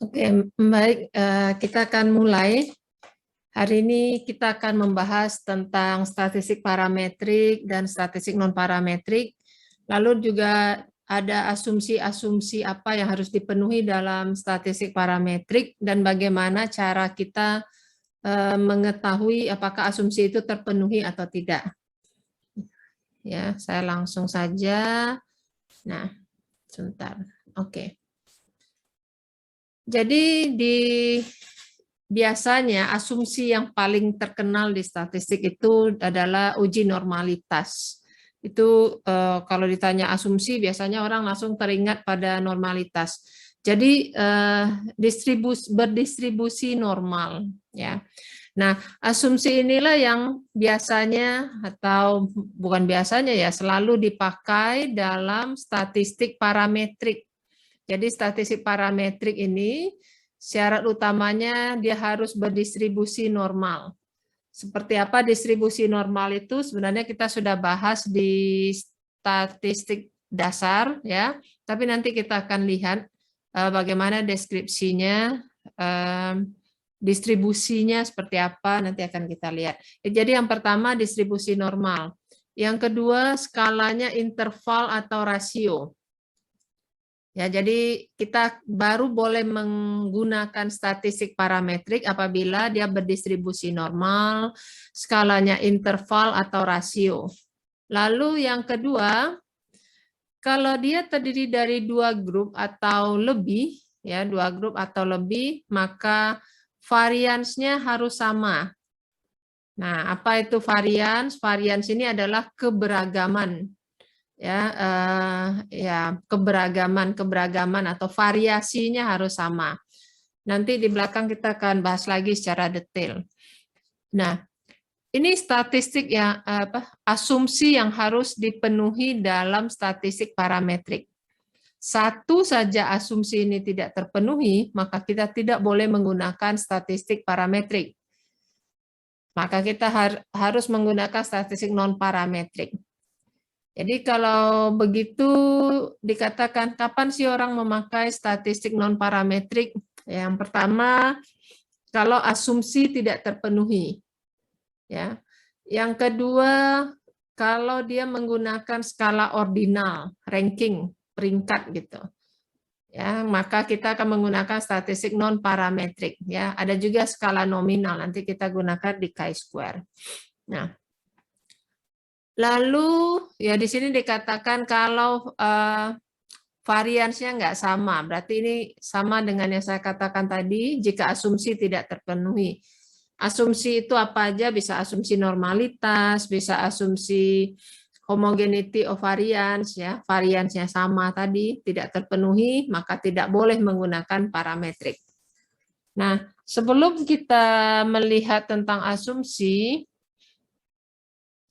Oke, baik. Kita akan mulai. Hari ini kita akan membahas tentang statistik parametrik dan statistik non-parametrik. Lalu juga ada asumsi-asumsi apa yang harus dipenuhi dalam statistik parametrik dan bagaimana cara kita mengetahui apakah asumsi itu terpenuhi atau tidak. Ya, saya langsung saja. Nah, sebentar. Oke. Jadi biasanya asumsi yang paling terkenal di statistik itu adalah uji normalitas. Itu kalau ditanya asumsi biasanya orang langsung teringat pada normalitas. Jadi berdistribusi normal, ya. Nah, asumsi inilah yang biasanya atau bukan biasanya ya selalu dipakai dalam statistik parametrik. Jadi statistik parametrik ini syarat utamanya dia harus berdistribusi normal. Seperti apa distribusi normal itu sebenarnya kita sudah bahas di statistik dasar ya, tapi nanti kita akan lihat bagaimana deskripsinya, distribusinya seperti apa nanti akan kita lihat. Jadi yang pertama distribusi normal. Yang kedua skalanya interval atau rasio. Ya, jadi kita baru boleh menggunakan statistik parametrik apabila dia berdistribusi normal, skalanya interval atau rasio. Lalu yang kedua, kalau dia terdiri dari dua grup atau lebih, ya dua grup atau lebih, maka variansnya harus sama. Nah, apa itu varians? Varians ini adalah keberagaman. Ya keberagaman atau variasinya harus sama. Nanti di belakang kita akan bahas lagi secara detail. Nah, ini statistik yang asumsi yang harus dipenuhi dalam statistik parametrik. Satu saja asumsi ini tidak terpenuhi, maka kita tidak boleh menggunakan statistik parametrik. Maka kita harus menggunakan statistik non parametrik. Jadi kalau begitu dikatakan kapan sih orang memakai statistik non parametrik? Yang pertama kalau asumsi tidak terpenuhi. Ya. Yang kedua kalau dia menggunakan skala ordinal, ranking, peringkat gitu. Ya, maka kita akan menggunakan statistik non parametrik ya. Ada juga skala nominal, nanti kita gunakan di chi-square. Nah, lalu ya di sini dikatakan kalau variansnya nggak sama, berarti ini sama dengan yang saya katakan tadi jika asumsi tidak terpenuhi. Asumsi itu apa aja? Bisa asumsi normalitas, bisa asumsi homogeneity of variance, ya variansnya sama tadi tidak terpenuhi, maka tidak boleh menggunakan parametrik. Nah, sebelum kita melihat tentang asumsi,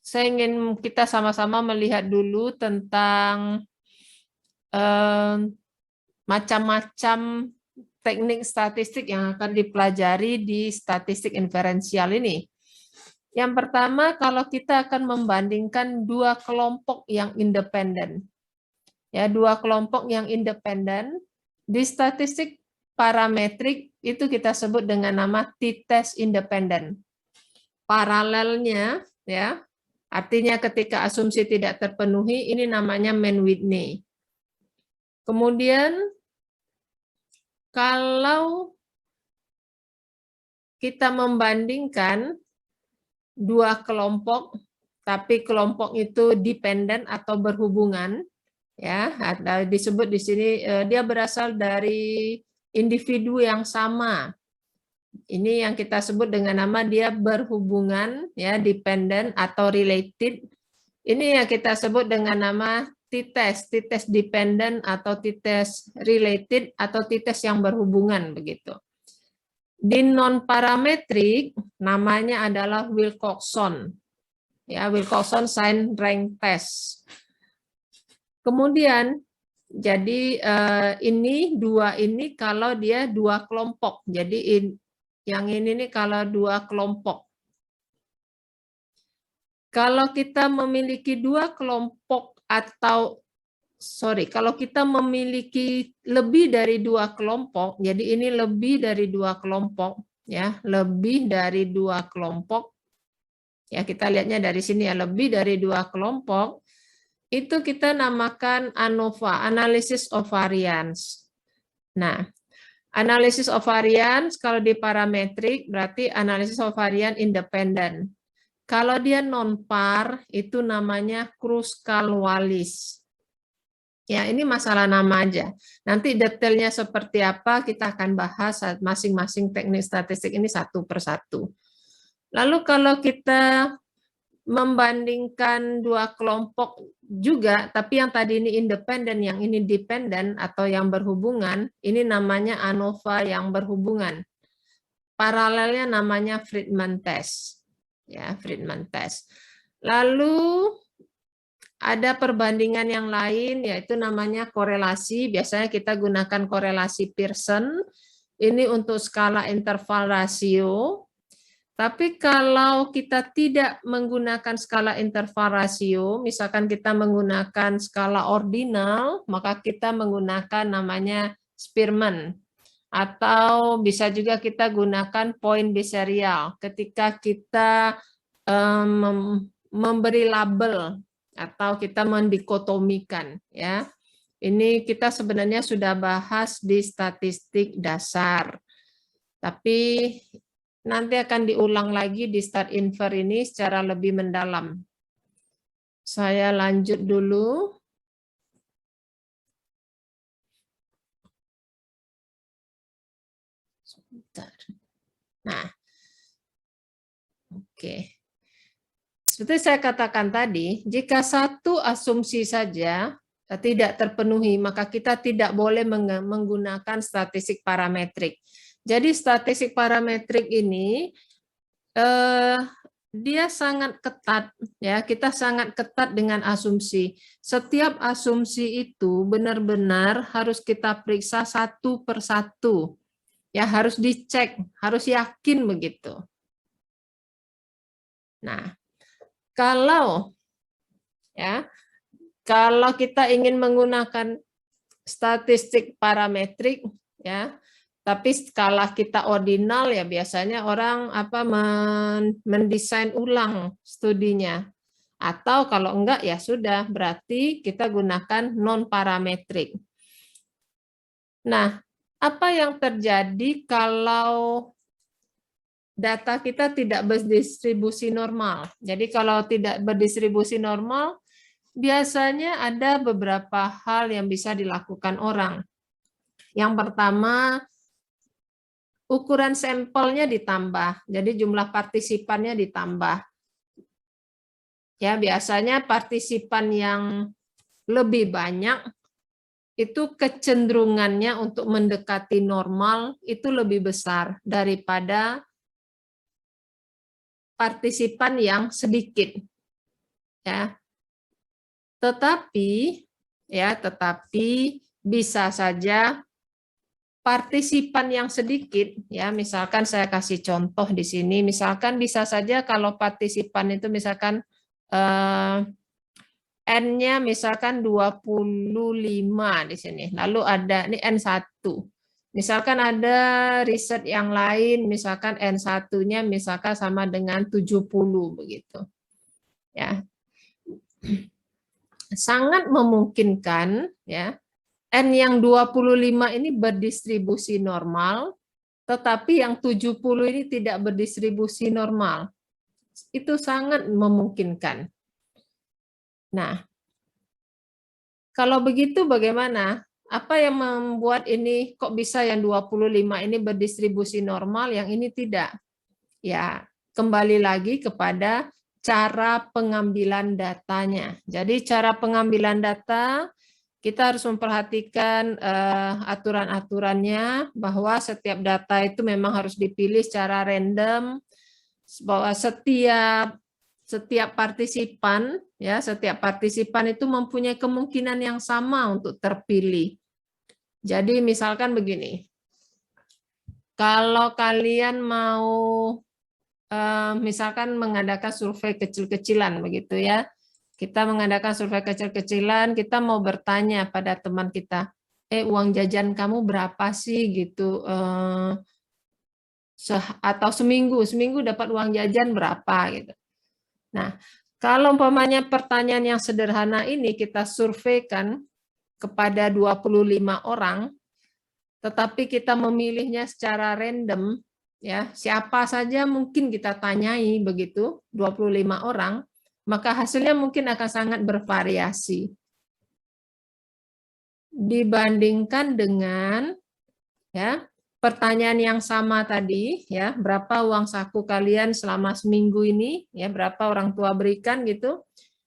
saya ingin kita sama-sama melihat dulu tentang macam-macam teknik statistik yang akan dipelajari di statistik inferensial ini. Yang pertama, kalau kita akan membandingkan dua kelompok yang independen. Ya, dua kelompok yang independen di statistik parametrik itu kita sebut dengan nama t-test independen. Paralelnya ya, artinya ketika asumsi tidak terpenuhi, ini namanya Mann-Whitney. Kemudian, kalau kita membandingkan dua kelompok, tapi kelompok itu dependen atau berhubungan, ya disebut di sini dia berasal dari individu yang sama. Ini yang kita sebut dengan nama dia berhubungan, ya dependent atau related. Ini yang kita sebut dengan nama t-test, t-test dependent atau t-test related atau t-test yang berhubungan begitu. Di non parametrik namanya adalah Wilcoxon. Ya, Wilcoxon sign rank test. Kemudian jadi ini dua ini kalau dia dua kelompok. Jadi yang ini nih kalau dua kelompok. Kalau kita memiliki dua kelompok atau kalau kita memiliki lebih dari 2 kelompok, jadi ini lebih dari 2 kelompok, ya, lebih dari 2 kelompok, ya kita lihatnya dari sini ya, lebih dari 2 kelompok, itu kita namakan ANOVA, Analysis of Variance. Nah, Analysis of Variance kalau di parametrik berarti Analysis of Variance independent. Kalau dia non-par, itu namanya Kruskal-Wallis. Ya, ini masalah nama aja. Nanti detailnya seperti apa kita akan bahas masing-masing teknik statistik ini satu persatu. Lalu kalau kita membandingkan 2 kelompok juga, tapi yang tadi ini independen, yang ini dependen atau yang berhubungan, ini namanya ANOVA yang berhubungan. Paralelnya namanya Friedman test. Ya, Friedman test. Lalu ada perbandingan yang lain, yaitu namanya korelasi. Biasanya kita gunakan korelasi Pearson. Ini untuk skala interval rasio. Tapi kalau kita tidak menggunakan skala interval rasio, misalkan kita menggunakan skala ordinal, maka kita menggunakan namanya Spearman. Atau bisa juga kita gunakan point biserial ketika kita memberi label atau kita mendikotomikan, ya. Ini kita sebenarnya sudah bahas di statistik dasar. Tapi nanti akan diulang lagi di start infer ini secara lebih mendalam. Saya lanjut dulu. Sebentar. Nah, oke. Seperti saya katakan tadi, jika satu asumsi saja tidak terpenuhi, maka kita tidak boleh menggunakan statistik parametrik. Jadi statistik parametrik ini dia sangat ketat, ya. Kita sangat ketat dengan asumsi. Setiap asumsi itu benar-benar harus kita periksa satu persatu, ya, harus dicek, harus yakin begitu. Nah, kalau kita ingin menggunakan statistik parametrik, ya, tapi skala kita ordinal, ya biasanya orang mendesain ulang studinya. Atau kalau enggak, ya sudah, berarti kita gunakan non parametrik. Nah, apa yang terjadi kalau data kita tidak berdistribusi normal? Jadi kalau tidak berdistribusi normal, biasanya ada beberapa hal yang bisa dilakukan orang. Yang pertama, ukuran sampelnya ditambah, jadi jumlah partisipannya ditambah. Ya, biasanya partisipan yang lebih banyak itu kecenderungannya untuk mendekati normal itu lebih besar daripada partisipan yang sedikit. Ya. Tetapi bisa saja partisipan yang sedikit, ya, misalkan saya kasih contoh di sini, misalkan bisa saja kalau partisipan itu misalkan N-nya misalkan 25 di sini, lalu ada ini N1. Misalkan ada riset yang lain, misalkan N1-nya misalkan sama dengan 70 begitu. Ya. Sangat memungkinkan, ya, N yang 25 ini berdistribusi normal, tetapi yang 70 ini tidak berdistribusi normal. Itu sangat memungkinkan. Nah, kalau begitu bagaimana? Apa yang membuat ini kok bisa yang 25 ini berdistribusi normal, yang ini tidak? Ya, kembali lagi kepada cara pengambilan datanya. Jadi cara pengambilan data, kita harus memperhatikan aturan-aturannya, bahwa setiap data itu memang harus dipilih secara random, bahwa setiap partisipan, ya, setiap partisipan itu mempunyai kemungkinan yang sama untuk terpilih. Jadi misalkan begini, kalau kalian mau misalkan mengadakan survei kecil-kecilan begitu, ya, Kita mengadakan survei kecil-kecilan, kita mau bertanya pada teman kita, uang jajan kamu berapa sih gitu, atau seminggu dapat uang jajan berapa gitu. Nah, kalau umpamanya pertanyaan yang sederhana ini kita surveikan kepada 25 orang, tetapi kita memilihnya secara random, ya siapa saja mungkin kita tanyai begitu, 25 orang, maka hasilnya mungkin akan sangat bervariasi. Dibandingkan dengan ya pertanyaan yang sama tadi, ya berapa uang saku kalian selama seminggu ini, ya berapa orang tua berikan gitu.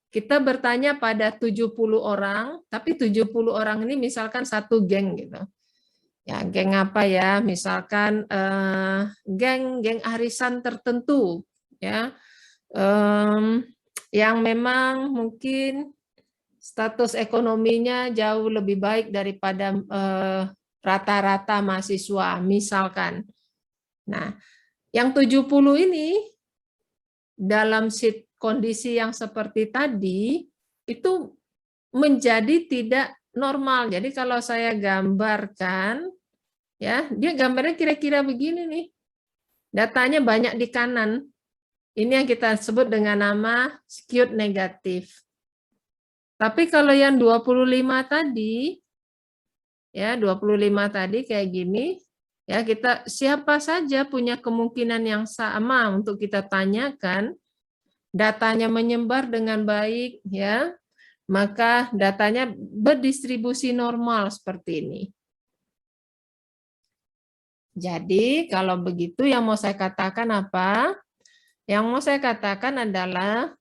Kita bertanya pada 70 orang, tapi 70 orang ini misalkan satu geng gitu. Ya, geng apa ya? Misalkan geng arisan tertentu, ya, yang memang mungkin status ekonominya jauh lebih baik daripada rata-rata mahasiswa, misalkan. Nah, yang 70 ini dalam kondisi yang seperti tadi itu menjadi tidak normal. Jadi kalau saya gambarkan, ya, dia gambarnya kira-kira begini nih. Datanya banyak di kanan. Ini yang kita sebut dengan nama skewed negatif. Tapi kalau yang 25 tadi, ya 25 tadi kayak gini, ya kita siapa saja punya kemungkinan yang sama untuk kita tanyakan, datanya menyebar dengan baik, ya, maka datanya berdistribusi normal seperti ini. Jadi kalau begitu yang mau saya katakan apa? Yang mau saya katakan adalah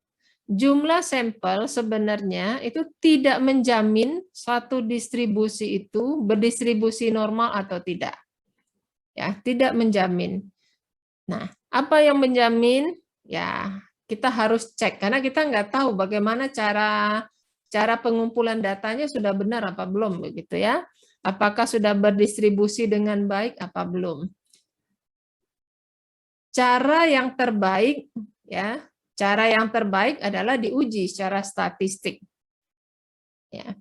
jumlah sampel sebenarnya itu tidak menjamin suatu distribusi itu berdistribusi normal atau tidak. Ya, tidak menjamin. Nah, apa yang menjamin? Ya, kita harus cek karena kita nggak tahu bagaimana cara pengumpulan datanya sudah benar apa belum begitu ya. Apakah sudah berdistribusi dengan baik apa belum? Cara yang terbaik ya, cara yang terbaik adalah diuji secara statistik. Ya.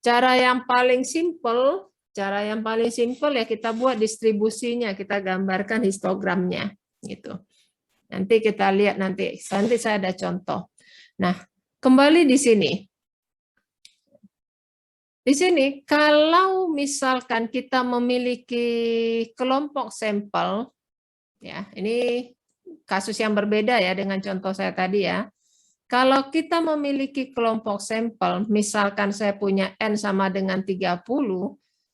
Cara yang paling simpel ya kita buat distribusinya, kita gambarkan histogramnya gitu. Nanti kita lihat nanti saya ada contoh. Nah, kembali di sini. Di sini kalau misalkan kita memiliki kelompok sampel, ya ini kasus yang berbeda ya dengan contoh saya tadi ya. Kalau kita memiliki kelompok sampel, misalkan saya punya N sama dengan 30,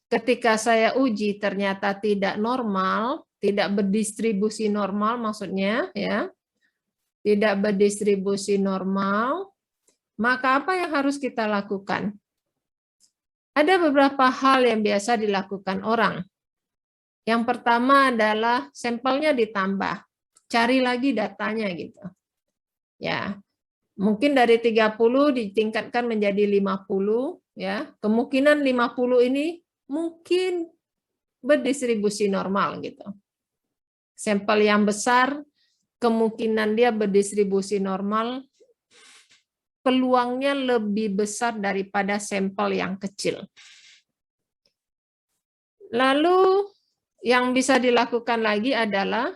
ketika saya uji ternyata tidak normal, tidak berdistribusi normal maksudnya ya, tidak berdistribusi normal, maka apa yang harus kita lakukan? Ada beberapa hal yang biasa dilakukan orang. Yang pertama adalah sampelnya ditambah, cari lagi datanya gitu. Ya, mungkin dari 30 ditingkatkan menjadi 50 ya. Kemungkinan 50 ini mungkin berdistribusi normal gitu. Sampel yang besar kemungkinan dia berdistribusi normal peluangnya lebih besar daripada sampel yang kecil. Lalu yang bisa dilakukan lagi adalah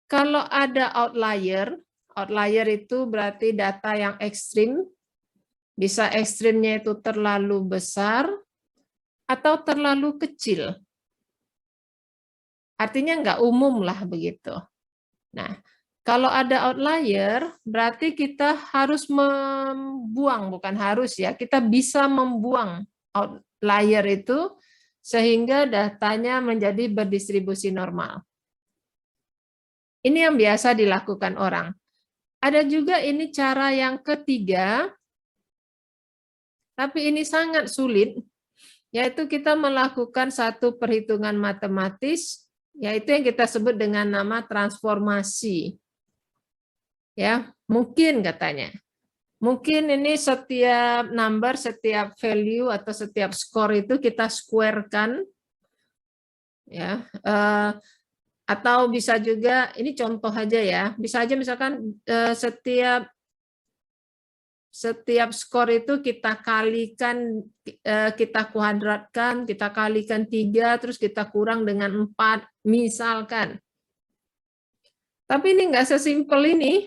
kalau ada outlier, outlier itu berarti data yang ekstrim, bisa ekstrimnya itu terlalu besar atau terlalu kecil. Artinya nggak umum lah begitu. Nah, kalau ada outlier, berarti kita harus membuang, bukan harus ya, kita bisa membuang outlier itu sehingga datanya menjadi berdistribusi normal. Ini yang biasa dilakukan orang. Ada juga ini cara yang ketiga, tapi ini sangat sulit, yaitu kita melakukan satu perhitungan matematis, yaitu yang kita sebut dengan nama transformasi. Ya, mungkin katanya. Mungkin ini setiap number, setiap value atau setiap skor itu kita square-kan ya. Atau bisa juga ini contoh aja ya. Bisa aja misalkan setiap Setiap skor itu kita kalikan, kita kuadratkan, kita kalikan 3, terus kita kurang dengan 4, misalkan. Tapi ini nggak sesimpel ini.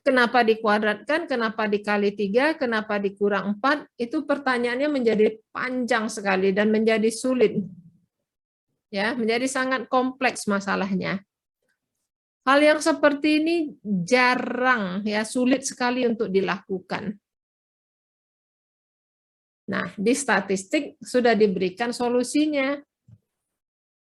Kenapa dikuadratkan, kenapa dikali 3, kenapa dikurang 4, itu pertanyaannya menjadi panjang sekali dan menjadi sulit. Ya, menjadi sangat kompleks masalahnya. Hal yang seperti ini jarang, ya, sulit sekali untuk dilakukan. Nah, di statistik sudah diberikan solusinya.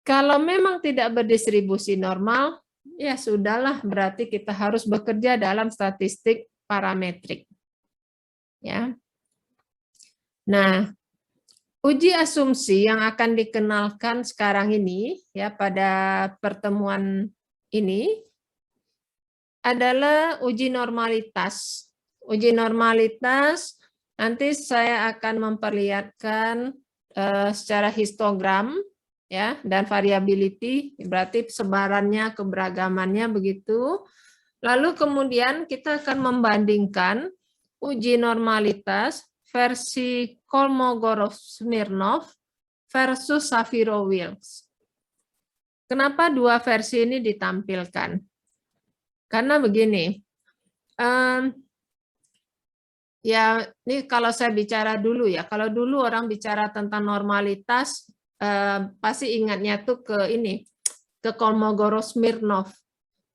Kalau memang tidak berdistribusi normal, ya sudahlah, berarti kita harus bekerja dalam statistik parametrik. Ya. Nah, uji asumsi yang akan dikenalkan sekarang ini, ya, pada pertemuan ini adalah uji normalitas. Uji normalitas nanti saya akan memperlihatkan secara histogram, ya, dan variability, berarti sebarannya, keberagamannya begitu. Lalu kemudian kita akan membandingkan uji normalitas versi Kolmogorov-Smirnov versus Shapiro-Wilks. Kenapa dua versi ini ditampilkan? Karena begini, ya ini kalau saya bicara dulu ya, kalau dulu orang bicara tentang normalitas, pasti ingatnya tuh ke ini, ke Kolmogorov-Smirnov.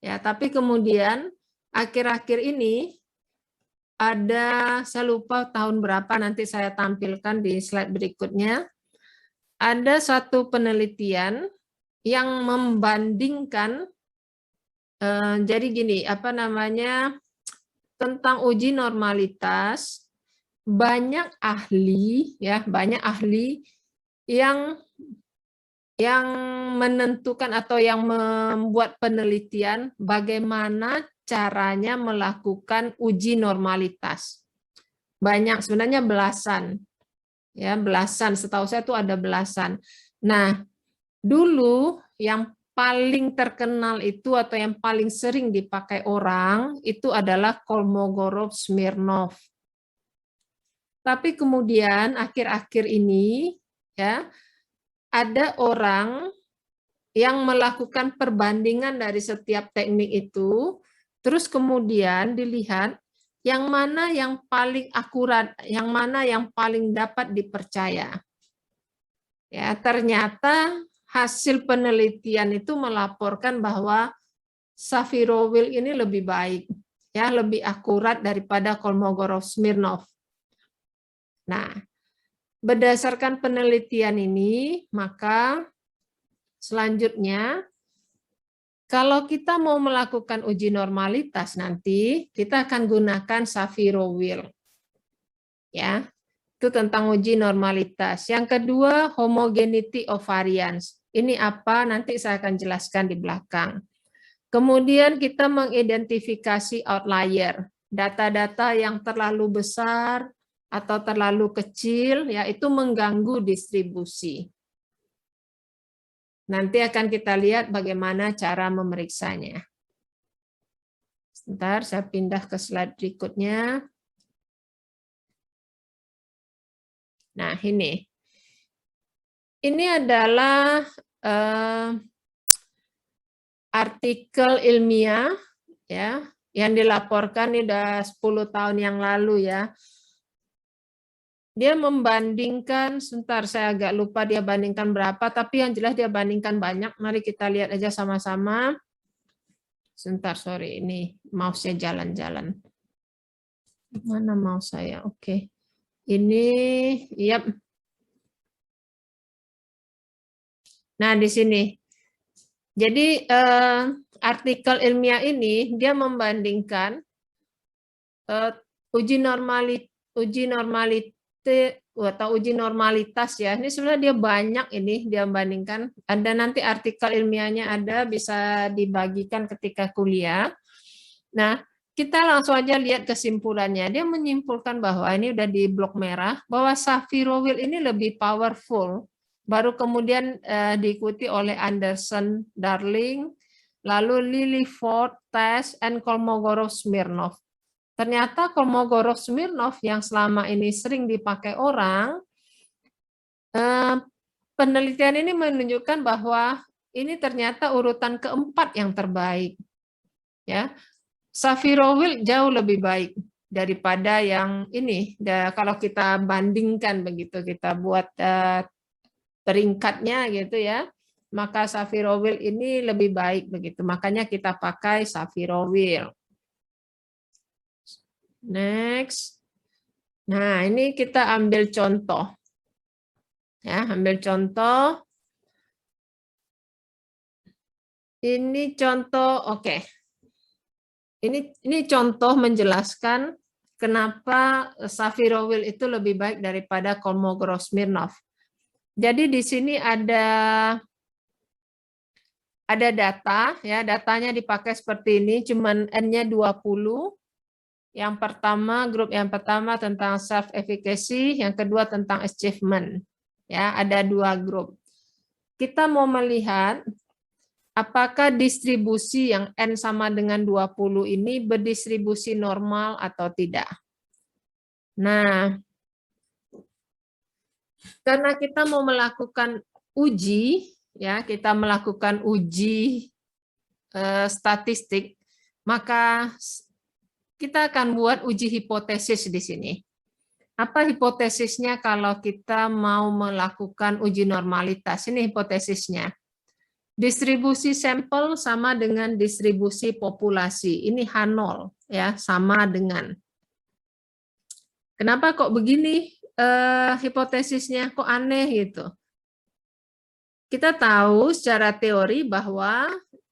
Ya, tapi kemudian akhir-akhir ini ada, saya lupa tahun berapa, nanti saya tampilkan di slide berikutnya, ada satu penelitian yang membandingkan, jadi gini, apa namanya, tentang uji normalitas, banyak ahli, ya, banyak ahli yang menentukan atau yang membuat penelitian bagaimana caranya melakukan uji normalitas. Banyak, sebenarnya belasan. Ya, belasan, setahu saya itu ada belasan. Nah, dulu yang paling terkenal itu atau yang paling sering dipakai orang itu adalah Kolmogorov-Smirnov. Tapi kemudian akhir-akhir ini, ya, ada orang yang melakukan perbandingan dari setiap teknik itu, terus kemudian dilihat yang mana yang paling akurat, yang mana yang paling dapat dipercaya. Ya, ternyata hasil penelitian itu melaporkan bahwa Shapiro-Wilks ini lebih baik, ya, lebih akurat daripada Kolmogorov-Smirnov. Nah, berdasarkan penelitian ini, maka selanjutnya, kalau kita mau melakukan uji normalitas nanti, kita akan gunakan Shapiro-Wilks. Ya, itu tentang uji normalitas. Yang kedua, homogeneity of variance. Ini apa? Nanti saya akan jelaskan di belakang. Kemudian kita mengidentifikasi outlier, data-data yang terlalu besar atau terlalu kecil, yaitu mengganggu distribusi. Nanti akan kita lihat bagaimana cara memeriksanya. Sebentar, saya pindah ke slide berikutnya. Nah, ini. Ini adalah artikel ilmiah, ya, yang dilaporkan ini udah 10 tahun yang lalu, ya. Dia membandingkan, sebentar saya agak lupa dia bandingkan berapa, tapi yang jelas dia bandingkan banyak. Mari kita lihat aja sama-sama. Sebentar, sorry, ini mouse-nya jalan-jalan. Mana mouse saya? Oke. Ini, yap. Nah, di sini. Jadi, artikel ilmiah ini, dia membandingkan uji normalitas ya. Ini sebenarnya dia banyak ini dia bandingkan. Ada nanti artikel ilmiahnya ada, bisa dibagikan ketika kuliah. Nah, kita langsung aja lihat kesimpulannya. Dia menyimpulkan bahwa ini udah di blok merah, bahwa Shapiro-Wilks ini lebih powerful. Baru kemudian diikuti oleh Anderson, Darling, lalu Lilley Ford, Tess, and Kolmogorov-Smirnov. ternyata Kolmogorov-Smirnov yang selama ini sering dipakai orang, penelitian ini menunjukkan bahwa ini ternyata urutan keempat yang terbaik. Ya, Safirovil jauh lebih baik daripada yang ini. Kalau kita bandingkan begitu, kita buat peringkatnya gitu ya, maka Safirovil ini lebih baik begitu. Makanya kita pakai Safirovil. Next. Nah, ini kita ambil contoh. Ya, ambil contoh. Ini contoh, oke. Ini contoh menjelaskan kenapa Safirovil itu lebih baik daripada Kolmogorov-Smirnov. Jadi di sini ada data, ya, datanya dipakai seperti ini, cuman N-nya 20. Yang pertama, grup yang pertama tentang self efficacy, yang kedua tentang achievement. Ya, ada 2 grup. Kita mau melihat apakah distribusi yang N sama dengan 20 ini berdistribusi normal atau tidak. Nah, karena kita mau melakukan uji, ya, kita melakukan uji statistik, maka kita akan buat uji hipotesis di sini. Apa hipotesisnya kalau kita mau melakukan uji normalitas? Ini hipotesisnya. Distribusi sampel sama dengan distribusi populasi. Ini H0, ya, sama dengan. Kenapa kok begini hipotesisnya? Kok aneh gitu? Kita tahu secara teori bahwa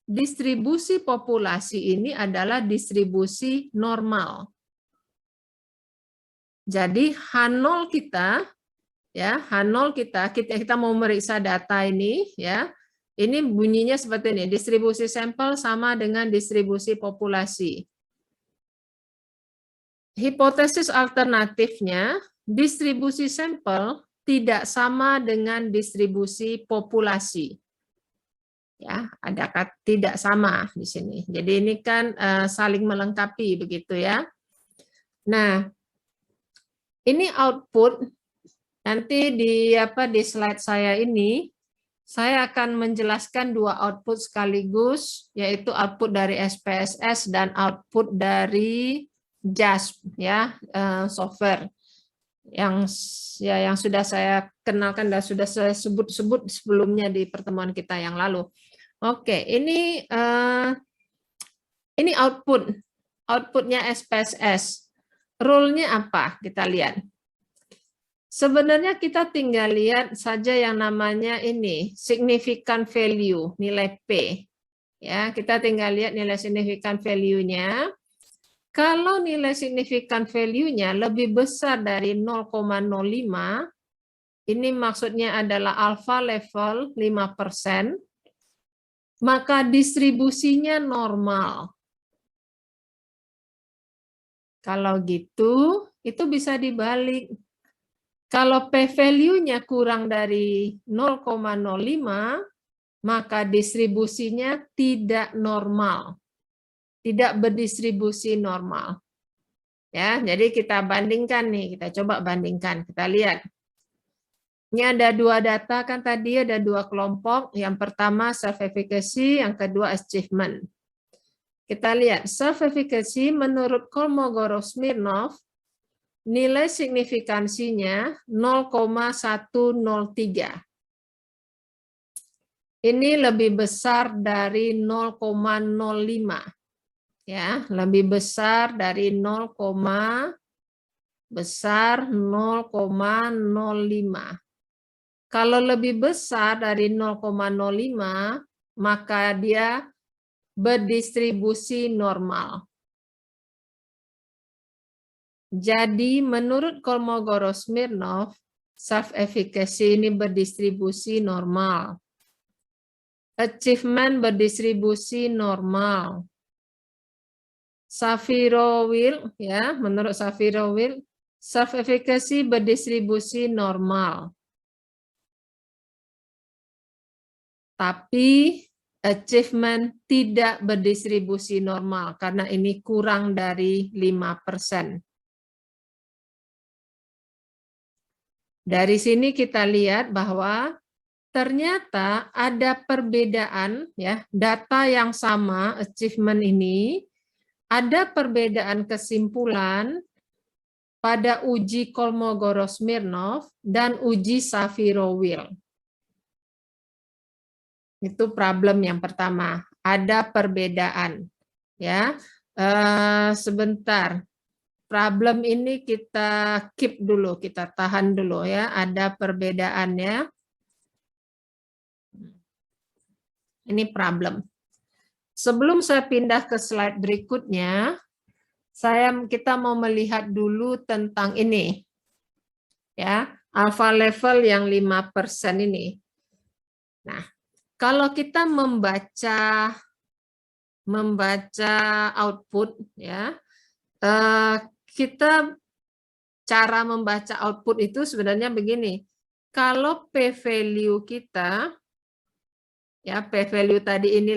distribusi populasi ini adalah distribusi normal. Jadi H0 kita, ya, H0 kita mau meriksa data ini, ya. Ini bunyinya seperti ini, distribusi sampel sama dengan distribusi populasi. Hipotesis alternatifnya, distribusi sampel tidak sama dengan distribusi populasi. Ya, ada tidak sama di sini. Jadi ini kan saling melengkapi begitu ya. Nah, ini output nanti di slide saya ini saya akan menjelaskan 2 output sekaligus, yaitu output dari SPSS dan output dari JASP, ya, software yang sudah saya kenalkan dan sudah saya sebut sebelumnya di pertemuan kita yang lalu. Oke, ini outputnya SPSS. Rule-nya apa? Kita lihat. Sebenarnya kita tinggal lihat saja yang namanya ini significant value, nilai P. Ya, kita tinggal lihat nilai significant value-nya. Kalau nilai significant value-nya lebih besar dari 0,05, ini maksudnya adalah alpha level 5%, maka distribusinya normal. Kalau gitu, itu bisa dibalik. Kalau p-value-nya kurang dari 0,05, maka distribusinya tidak normal. Tidak berdistribusi normal. Ya, jadi kita bandingkan nih, kita coba bandingkan, kita lihat. Ini ada 2 data kan tadi, ada 2 kelompok. Yang pertama self efficacy, yang kedua achievement. Kita lihat self efficacy menurut Kolmogorov-Smirnov nilai signifikansinya 0,103. Ini lebih besar dari 0,05. Ya, lebih besar dari 0,05. Kalau lebih besar dari 0,05, maka dia berdistribusi normal. Jadi menurut Kolmogorov-Smirnov, self-efficacy ini berdistribusi normal. Achievement berdistribusi normal. Safirovil, ya, menurut Safirovil, self-efficacy berdistribusi normal. Tapi achievement tidak berdistribusi normal karena ini kurang dari 5%. Dari sini kita lihat bahwa ternyata ada perbedaan ya, data yang sama achievement ini ada perbedaan kesimpulan pada uji Kolmogorov-Smirnov dan uji Saviro-Wheel. Itu problem yang pertama, ada perbedaan. Ya, sebentar. Problem ini kita keep dulu, kita tahan dulu ya. Ada perbedaannya. Ini problem. Sebelum saya pindah ke slide berikutnya, kita mau melihat dulu tentang ini. Ya, alpha level yang 5% ini. Nah, kalau kita membaca output ya, kita cara membaca output itu sebenarnya begini. Kalau p-value kita ya, p-value tadi ini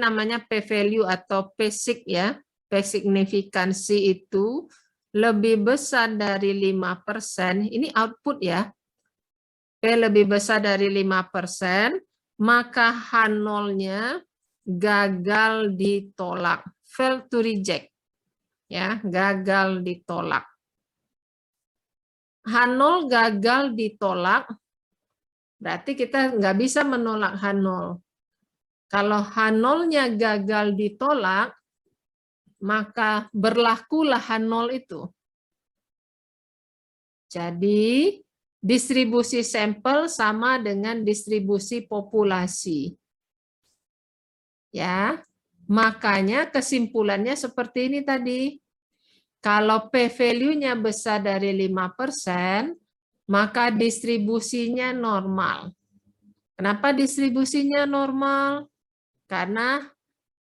namanya p-value atau p-sig ya, p-signifikansi itu lebih besar dari 5%, ini output ya. P lebih besar dari 5%, maka H0-nya gagal ditolak, fail to reject. Ya, gagal ditolak. H0 gagal ditolak, berarti kita nggak bisa menolak H0. Kalau H0-nya gagal ditolak, maka berlakulah H0 itu. Jadi, distribusi sampel sama dengan distribusi populasi. Ya, makanya kesimpulannya seperti ini tadi. Kalau p-value-nya besar dari 5%, maka distribusinya normal. Kenapa distribusinya normal? Karena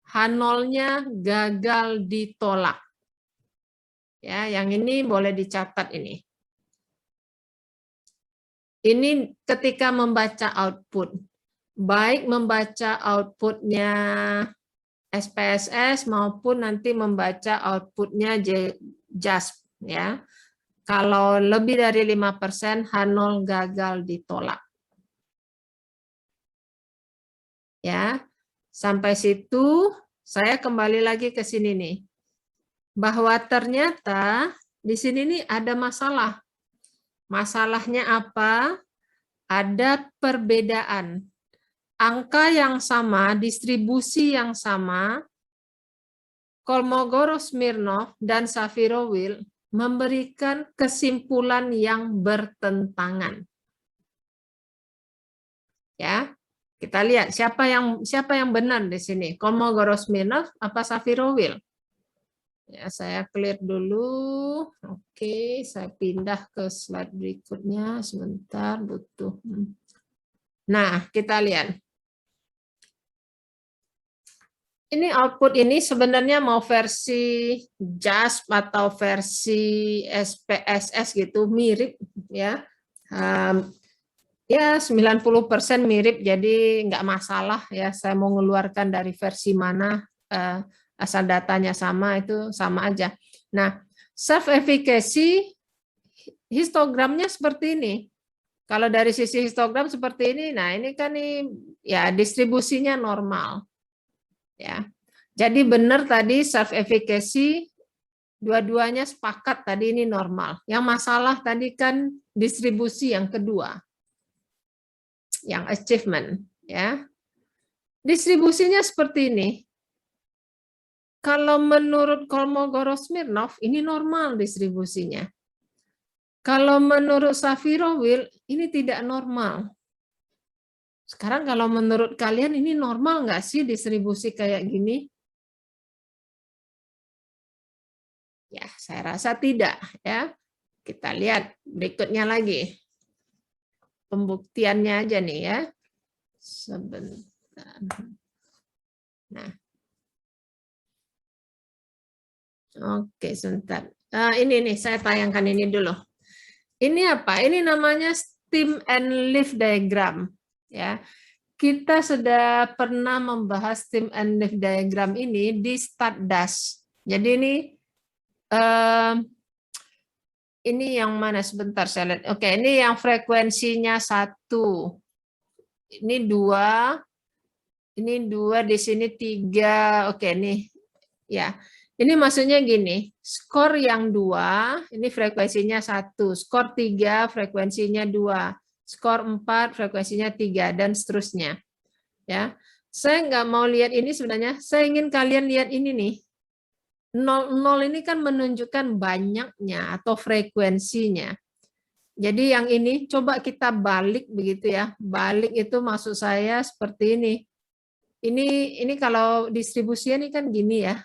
H0-nya gagal ditolak. Ya, yang ini boleh dicatat ini. Ini ketika membaca output. Baik membaca outputnya SPSS maupun nanti membaca outputnya JASP ya. Kalau lebih dari 5% H0 gagal ditolak. Ya. Sampai situ saya kembali lagi ke sini nih. Bahwa ternyata di sini nih ada masalah. Masalahnya apa? Ada perbedaan. Angka yang sama, distribusi yang sama, Kolmogorov-Smirnov dan Saviro-Wheel memberikan kesimpulan yang bertentangan. Ya, kita lihat siapa yang benar di sini, Kolmogorov-Smirnov apa Saviro-Wheel? Ya, saya clear dulu. Oke, saya pindah ke slide berikutnya. Sebentar, butuh. Nah, kita lihat. Ini output ini sebenarnya mau versi JASP atau versi SPSS gitu, mirip ya. Ya 90% mirip, jadi nggak masalah ya. Saya mau mengeluarkan dari versi mana, asal datanya sama, itu sama aja. Nah, self-efficacy histogramnya seperti ini. Kalau dari sisi histogram seperti ini, nah ini kan nih ya distribusinya normal. Ya, jadi benar tadi self-efficacy, dua-duanya sepakat tadi ini normal. Yang masalah tadi kan distribusi yang kedua, yang achievement. Ya, distribusinya seperti ini. Kalau menurut Kolmogorov-Smirnov ini normal distribusinya. Kalau menurut Saviro-Wheel ini tidak normal. Sekarang kalau menurut kalian ini normal nggak sih distribusi kayak gini? Ya, saya rasa tidak ya. Kita lihat berikutnya lagi. Pembuktiannya aja nih ya. Sebentar. Nah. Oke, sebentar. Ini nih saya tayangkan ini dulu. Ini apa? Ini namanya stem and leaf diagram ya. kita sudah pernah membahas Stem and Leaf diagram ini di StatDash. Jadi ini yang mana, sebentar saya lihat. Oke, ini yang frekuensinya 1. Ini 2. Ini 2, di sini 3. Oke, nih. Ya. Ini maksudnya gini, skor yang 2, ini frekuensinya 1. Skor 3, frekuensinya 2. Skor 4, frekuensinya 3, dan seterusnya. Ya. Saya nggak mau lihat ini sebenarnya, saya ingin kalian lihat ini nih. 0 ini kan menunjukkan banyaknya atau frekuensinya. Jadi yang ini coba kita balik begitu ya. Balik itu maksud saya seperti ini. Ini kalau distribusinya ini kan gini ya.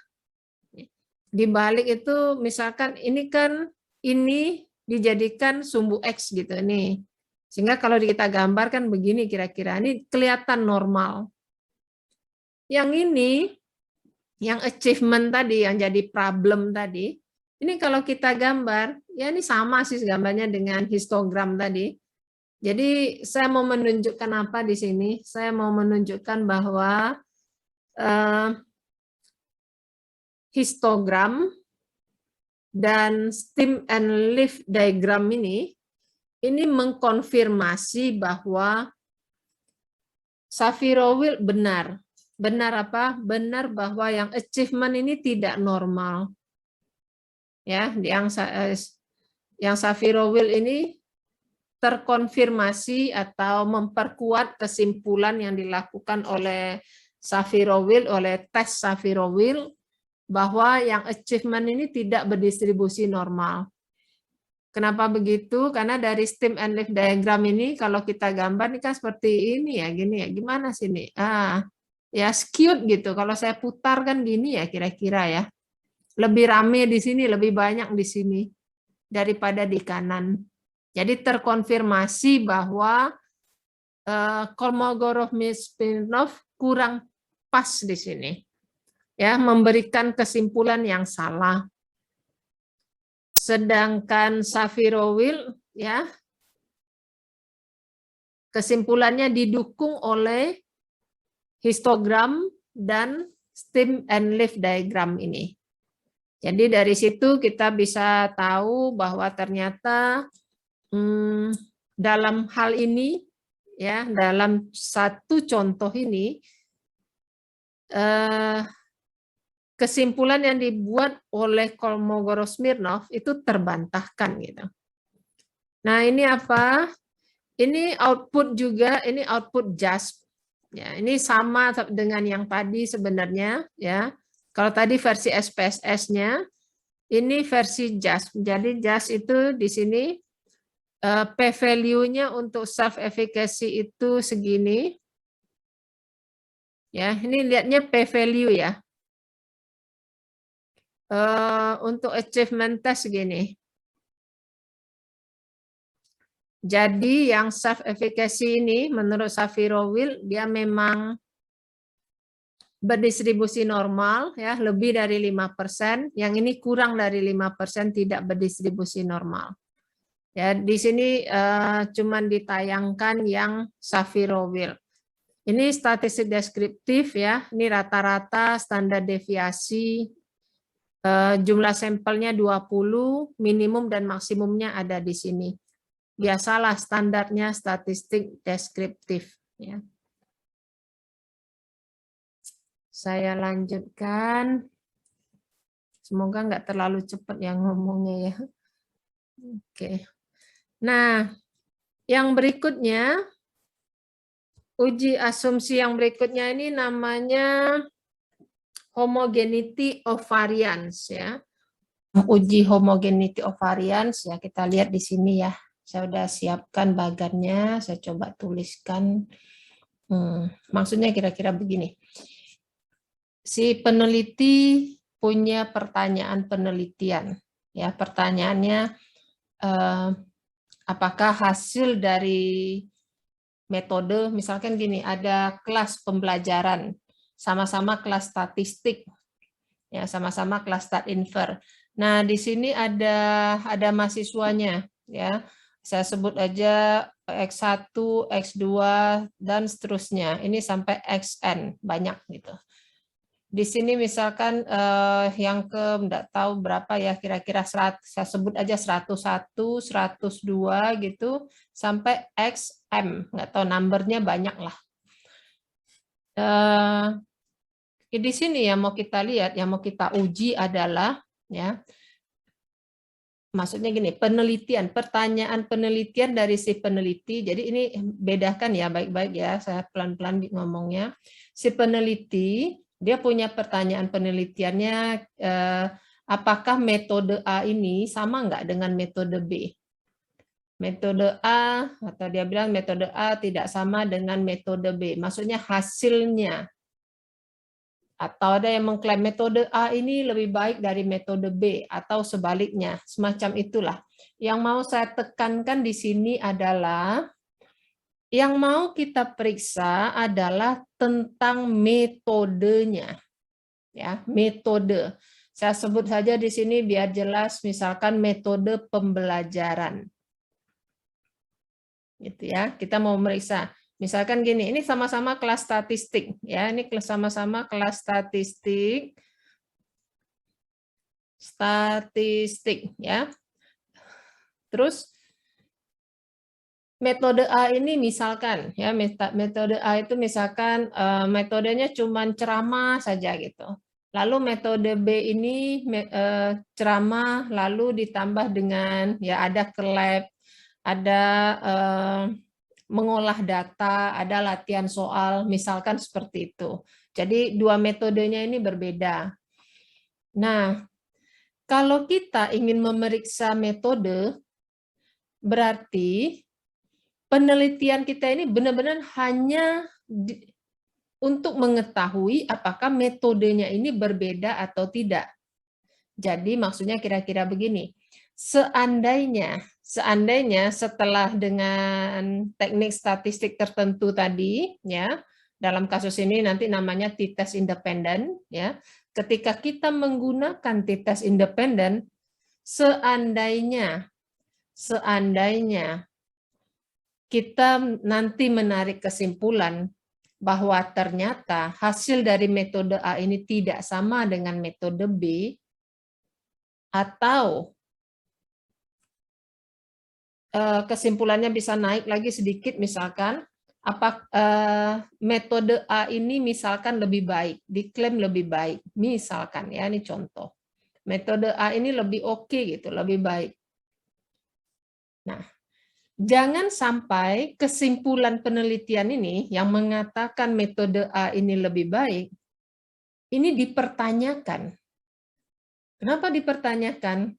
Dibalik itu misalkan ini kan ini dijadikan sumbu X gitu nih. Sehingga kalau kita gambarkan begini kira-kira ini kelihatan normal. Yang ini yang achievement tadi, yang jadi problem tadi, ini kalau kita gambar, ya ini sama sih gambarnya dengan histogram tadi. Jadi saya mau menunjukkan apa di sini? Saya mau menunjukkan bahwa histogram dan Stem and Leaf diagram ini mengkonfirmasi bahwa Shapiro-Wilk benar. Benar apa? Benar bahwa yang achievement ini tidak normal. Ya, yang Shapiro-Wilk ini terkonfirmasi atau memperkuat kesimpulan yang dilakukan oleh Shapiro-Wilk, oleh tes Shapiro-Wilk, bahwa yang achievement ini tidak berdistribusi normal. Kenapa begitu? Karena dari Stem and Leaf diagram ini kalau kita gambar ini kan seperti ini ya, gini ya. Gimana sih ini? Ya skewed gitu. Kalau saya putar kan gini ya kira-kira ya. Lebih rame di sini, lebih banyak di sini daripada di kanan. Jadi terkonfirmasi bahwa Kolmogorov-Smirnov kurang pas di sini. Ya, memberikan kesimpulan yang salah. Sedangkan Shapiro-Wilk ya kesimpulannya didukung oleh histogram dan Stem and Leaf diagram ini. Jadi dari situ kita bisa tahu bahwa ternyata dalam hal ini ya, dalam satu contoh ini kesimpulan yang dibuat oleh Kolmogorov-Smirnov itu terbantahkan gitu. Nah, ini apa? Ini output juga, ini output JASP. Ya, ini sama dengan yang tadi sebenarnya ya. Kalau tadi versi SPSS-nya, ini versi JASP. Jadi JASP itu di sini p-value-nya untuk self-efficacy itu segini. Ya, ini lihatnya p-value ya. Untuk achievement test segini. Jadi yang self-efficacy ini menurut Shapiro-Wilk dia memang berdistribusi normal ya, lebih dari 5%, yang ini kurang dari 5% tidak berdistribusi normal. Ya, di sini cuman ditayangkan yang Shapiro-Wilk. Ini statistik deskriptif ya, ini rata-rata standar deviasi, jumlah sampelnya 20, minimum dan maksimumnya ada di sini. Biasalah standarnya statistik deskriptif ya. Saya lanjutkan. Semoga nggak terlalu cepat yang ngomongnya ya. Oke. Nah, yang berikutnya uji asumsi yang berikutnya ini namanya homogeneity of variance ya. Uji homogeneity of variance ya, kita lihat di sini ya. Saya sudah siapkan bagannya, saya coba tuliskan. Maksudnya kira-kira begini. Si peneliti punya pertanyaan penelitian. Ya, pertanyaannya apakah hasil dari metode, misalkan gini, ada kelas pembelajaran, sama-sama kelas statistik, ya sama-sama kelas stat infer. Nah, di sini ada mahasiswanya, ya. Saya sebut aja X1, X2, dan seterusnya. Ini sampai XN, banyak gitu. Di sini misalkan yang enggak tahu berapa ya, kira-kira saya sebut aja 101, 102 gitu, sampai XM, nggak tahu numbernya banyak lah. Di sini yang mau kita lihat, yang mau kita uji adalah ya, maksudnya gini, penelitian, pertanyaan penelitian dari si peneliti. Jadi ini bedakan ya baik-baik ya, saya pelan-pelan ngomongnya. Si peneliti dia punya pertanyaan penelitiannya, apakah metode A ini sama nggak dengan metode B? Metode A, atau dia bilang metode A tidak sama dengan metode B. Maksudnya hasilnya. Atau ada yang mengklaim metode A ini lebih baik dari metode B, atau sebaliknya, semacam itulah. Yang mau saya tekankan di sini adalah, yang mau kita periksa adalah tentang metodenya. Ya, metode. Saya sebut saja di sini biar jelas, misalkan metode pembelajaran. Gitu ya, kita mau meriksa. Misalkan gini, ini sama-sama kelas statistik ya, ini sama-sama kelas statistik ya. Terus metode A ini misalkan ya, metode A itu misalkan metodenya cuma ceramah saja gitu. Lalu metode B ini ceramah lalu ditambah dengan ya ada ke lab, ada mengolah data, ada latihan soal, misalkan seperti itu. Jadi dua metodenya ini berbeda. Nah, kalau kita ingin memeriksa metode, berarti penelitian kita ini benar-benar hanya untuk mengetahui apakah metodenya ini berbeda atau tidak. Jadi maksudnya kira-kira begini, seandainya setelah dengan teknik statistik tertentu tadi ya, dalam kasus ini nanti namanya t-test independen ya, ketika kita menggunakan t-test independen, seandainya kita nanti menarik kesimpulan bahwa ternyata hasil dari metode A ini tidak sama dengan metode B, atau kesimpulannya bisa naik lagi sedikit, misalkan metode A ini misalkan lebih baik, diklaim lebih baik, misalkan ya, ini contoh, metode A ini lebih oke gitu, lebih baik. Nah, jangan sampai kesimpulan penelitian ini yang mengatakan metode A ini lebih baik, ini dipertanyakan. Kenapa dipertanyakan?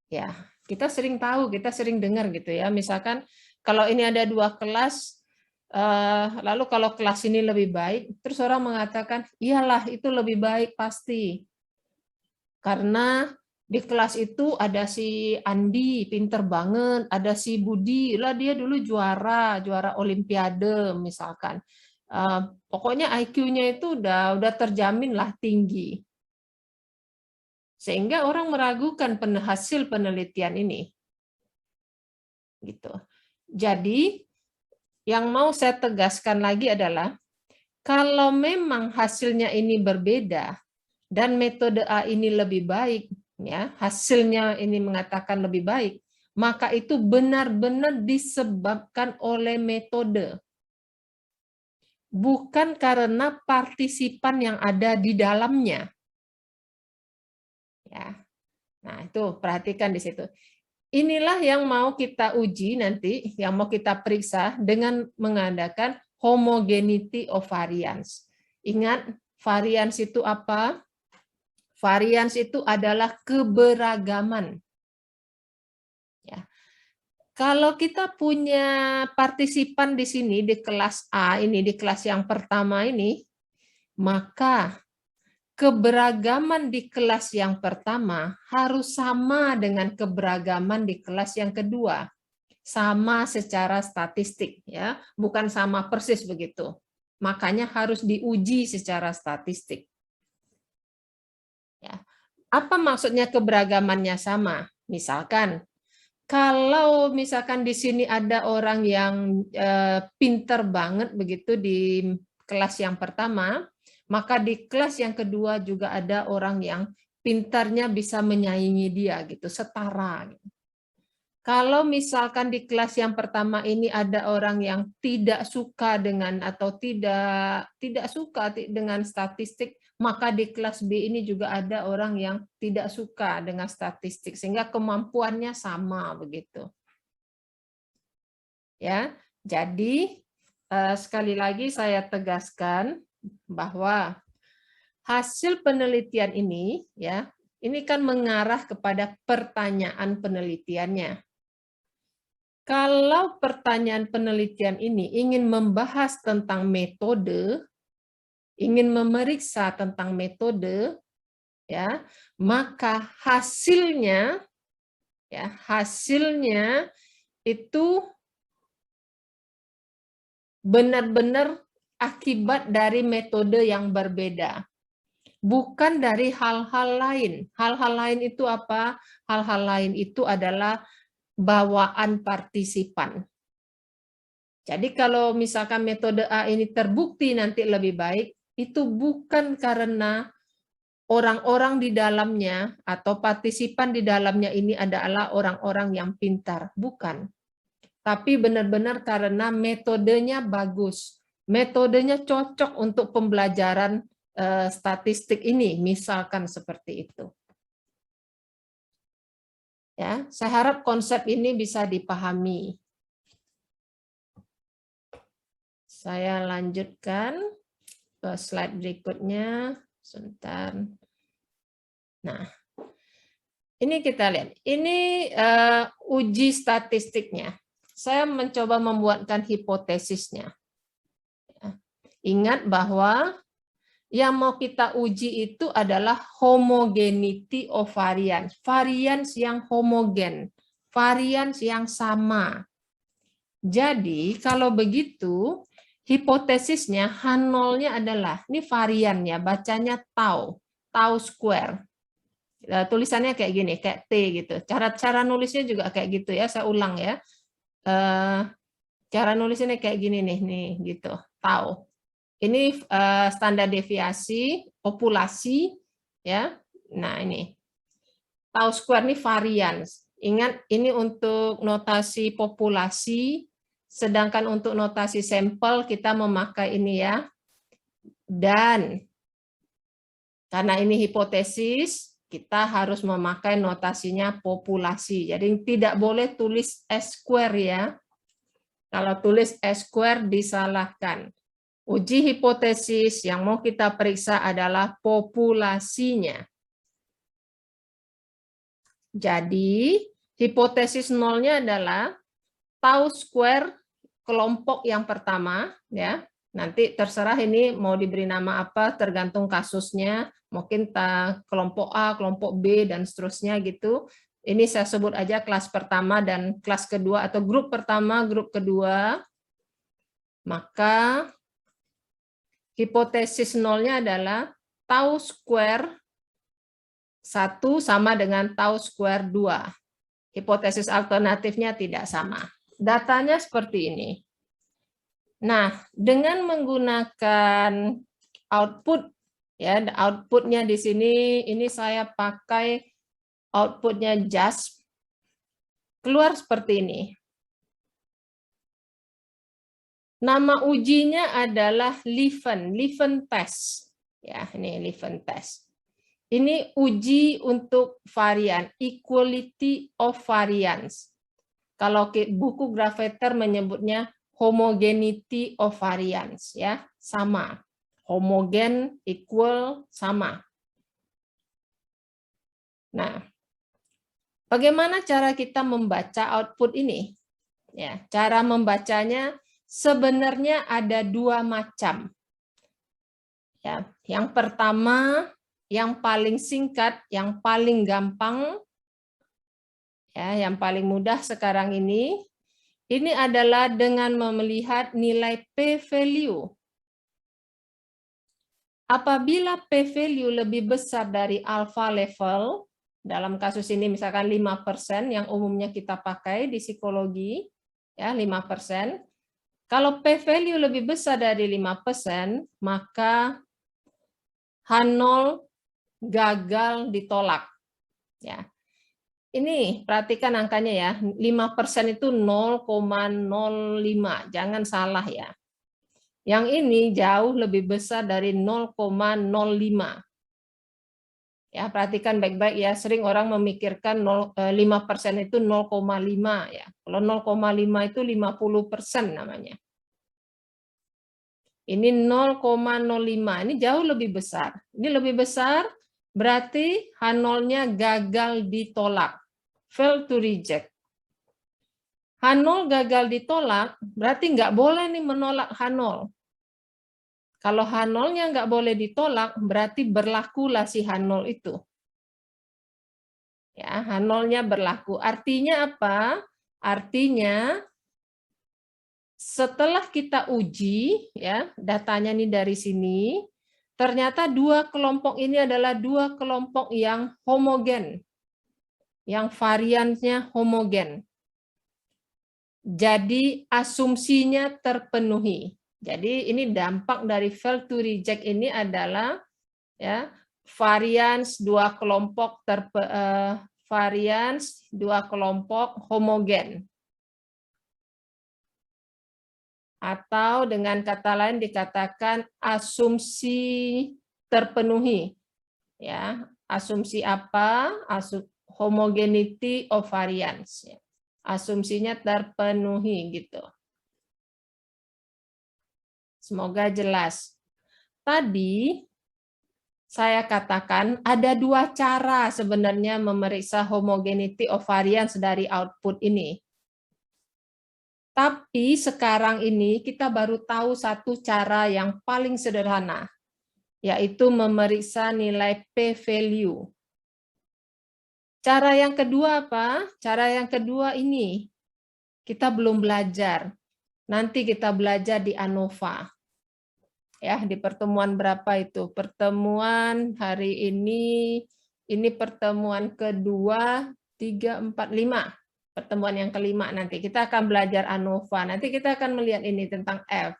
Ya, kita sering tahu, kita sering dengar gitu ya. Misalkan kalau ini ada dua kelas, lalu kalau kelas ini lebih baik, terus orang mengatakan, iyalah itu lebih baik pasti. Karena di kelas itu ada si Andi, pinter banget, ada si Budi, lah dia dulu juara olimpiade misalkan. Pokoknya IQ-nya itu udah terjamin lah tinggi. Sehingga orang meragukan hasil penelitian ini. Gitu. Jadi, yang mau saya tegaskan lagi adalah, kalau memang hasilnya ini berbeda, dan metode A ini lebih baik, ya hasilnya ini mengatakan lebih baik, maka itu benar-benar disebabkan oleh metode. Bukan karena partisipan yang ada di dalamnya. Ya. Nah, itu perhatikan di situ. Inilah yang mau kita uji nanti, yang mau kita periksa dengan mengadakan homogeneity of variance. Ingat, variance itu apa? Variance itu adalah keberagaman. Ya. Kalau kita punya partisipan di sini, di kelas A ini, di kelas yang pertama ini, maka keberagaman di kelas yang pertama harus sama dengan keberagaman di kelas yang kedua. Sama secara statistik, ya, bukan sama persis begitu. Makanya harus diuji secara statistik. Ya. Apa maksudnya keberagamannya sama? Misalkan kalau misalkan di sini ada orang yang pinter banget begitu di kelas yang pertama, maka di kelas yang kedua juga ada orang yang pintarnya bisa menyaingi dia gitu, setara. Kalau misalkan di kelas yang pertama ini ada orang yang tidak suka dengan atau tidak suka dengan statistik, maka di kelas B ini juga ada orang yang tidak suka dengan statistik sehingga kemampuannya sama begitu. Ya. Jadi sekali lagi saya tegaskan bahwa hasil penelitian ini ya, ini kan mengarah kepada pertanyaan penelitiannya. Kalau pertanyaan penelitian ini ingin membahas tentang metode, ingin memeriksa tentang metode, ya, maka hasilnya, ya, hasilnya itu benar-benar akibat dari metode yang berbeda, bukan dari hal-hal lain. Hal-hal lain itu apa? Hal-hal lain itu adalah bawaan partisipan. Jadi kalau misalkan metode A ini terbukti nanti lebih baik, itu bukan karena orang-orang di dalamnya atau partisipan di dalamnya ini adalah orang-orang yang pintar, bukan. Tapi benar-benar karena metodenya bagus, metodenya cocok untuk pembelajaran statistik ini, misalkan seperti itu. Ya, saya harap konsep ini bisa dipahami. Saya lanjutkan ke slide berikutnya. Sebentar. Nah, ini kita lihat. Ini uji statistiknya. Saya mencoba membuatkan hipotesisnya. Ingat bahwa yang mau kita uji itu adalah homogeneity of variance. Variance yang homogen. Variance yang sama. Jadi, kalau begitu, hipotesisnya H0-nya adalah, ini varian ya, bacanya tau square. Tulisannya kayak gini, kayak T gitu. Cara nulisnya juga kayak gitu ya, saya ulang ya. Cara nulisnya kayak gini nih gitu, tau. Ini standar deviasi populasi ya. Nah, ini tau square ini varians. Ingat ini untuk notasi populasi, sedangkan untuk notasi sampel kita memakai ini ya. Dan karena ini hipotesis, kita harus memakai notasinya populasi. Jadi tidak boleh tulis S square ya. Kalau tulis S square disalahkan. Uji hipotesis yang mau kita periksa adalah populasinya. Jadi, hipotesis nolnya adalah tau square kelompok yang pertama, ya. Nanti terserah ini mau diberi nama apa, tergantung kasusnya. Mungkin kelompok A, kelompok B, dan seterusnya gitu. Ini saya sebut aja kelas pertama dan kelas kedua, atau grup pertama, grup kedua. Maka hipotesis nolnya adalah tau square 1 sama dengan tau square 2. Hipotesis alternatifnya tidak sama. Datanya seperti ini. Nah, dengan menggunakan output, ya, outputnya di sini, ini saya pakai outputnya JASP, keluar seperti ini. Nama ujinya adalah Lieven test. Ya, ini Lieven test. Ini uji untuk varian, equality of variance. Kalau buku Gravater menyebutnya homogeneity of variance, ya, sama. Homogen, equal, sama. Nah, bagaimana cara kita membaca output ini? Ya, cara membacanya sebenarnya ada 2 macam. Ya, yang pertama, yang paling singkat, yang paling gampang, ya, yang paling mudah sekarang ini adalah dengan melihat nilai p-value. Apabila p-value lebih besar dari alpha level, dalam kasus ini misalkan 5% yang umumnya kita pakai di psikologi, ya 5%. Kalau p-value lebih besar dari 5%, maka H0 gagal ditolak. Ya. Ini perhatikan angkanya ya, 5% itu 0,05, jangan salah ya. Yang ini jauh lebih besar dari 0,05. Ya, perhatikan baik-baik ya, sering orang memikirkan 5% itu 0,5 ya. Kalau 0,5 itu 50% namanya. Ini 0,05, ini jauh lebih besar. Ini lebih besar berarti H0-nya gagal ditolak. Fail to reject. H0 gagal ditolak, berarti nggak boleh nih menolak H0. Kalau H0-nya nggak boleh ditolak, berarti berlakulah si H0 itu. Ya, H0-nya berlaku. Artinya apa? Artinya setelah kita uji, ya datanya nih dari sini, ternyata dua kelompok ini adalah dua kelompok yang homogen, yang variannya homogen. Jadi asumsinya terpenuhi. Jadi ini dampak dari fail to reject ini adalah ya varians dua kelompok homogen. Atau dengan kata lain dikatakan asumsi terpenuhi. Ya, asumsi apa? Homogeneity of variance. Ya. Asumsinya terpenuhi gitu. Semoga jelas. Tadi saya katakan ada dua cara sebenarnya memeriksa homogeneity of variance dari output ini. Tapi sekarang ini kita baru tahu satu cara yang paling sederhana, yaitu memeriksa nilai p-value. Cara yang kedua apa? Cara yang kedua ini, kita belum belajar. Nanti kita belajar di ANOVA. Ya, di pertemuan berapa itu? Pertemuan hari ini pertemuan kedua, 3, 4, 5. Pertemuan yang kelima nanti. Kita akan belajar ANOVA. Nanti kita akan melihat ini tentang F.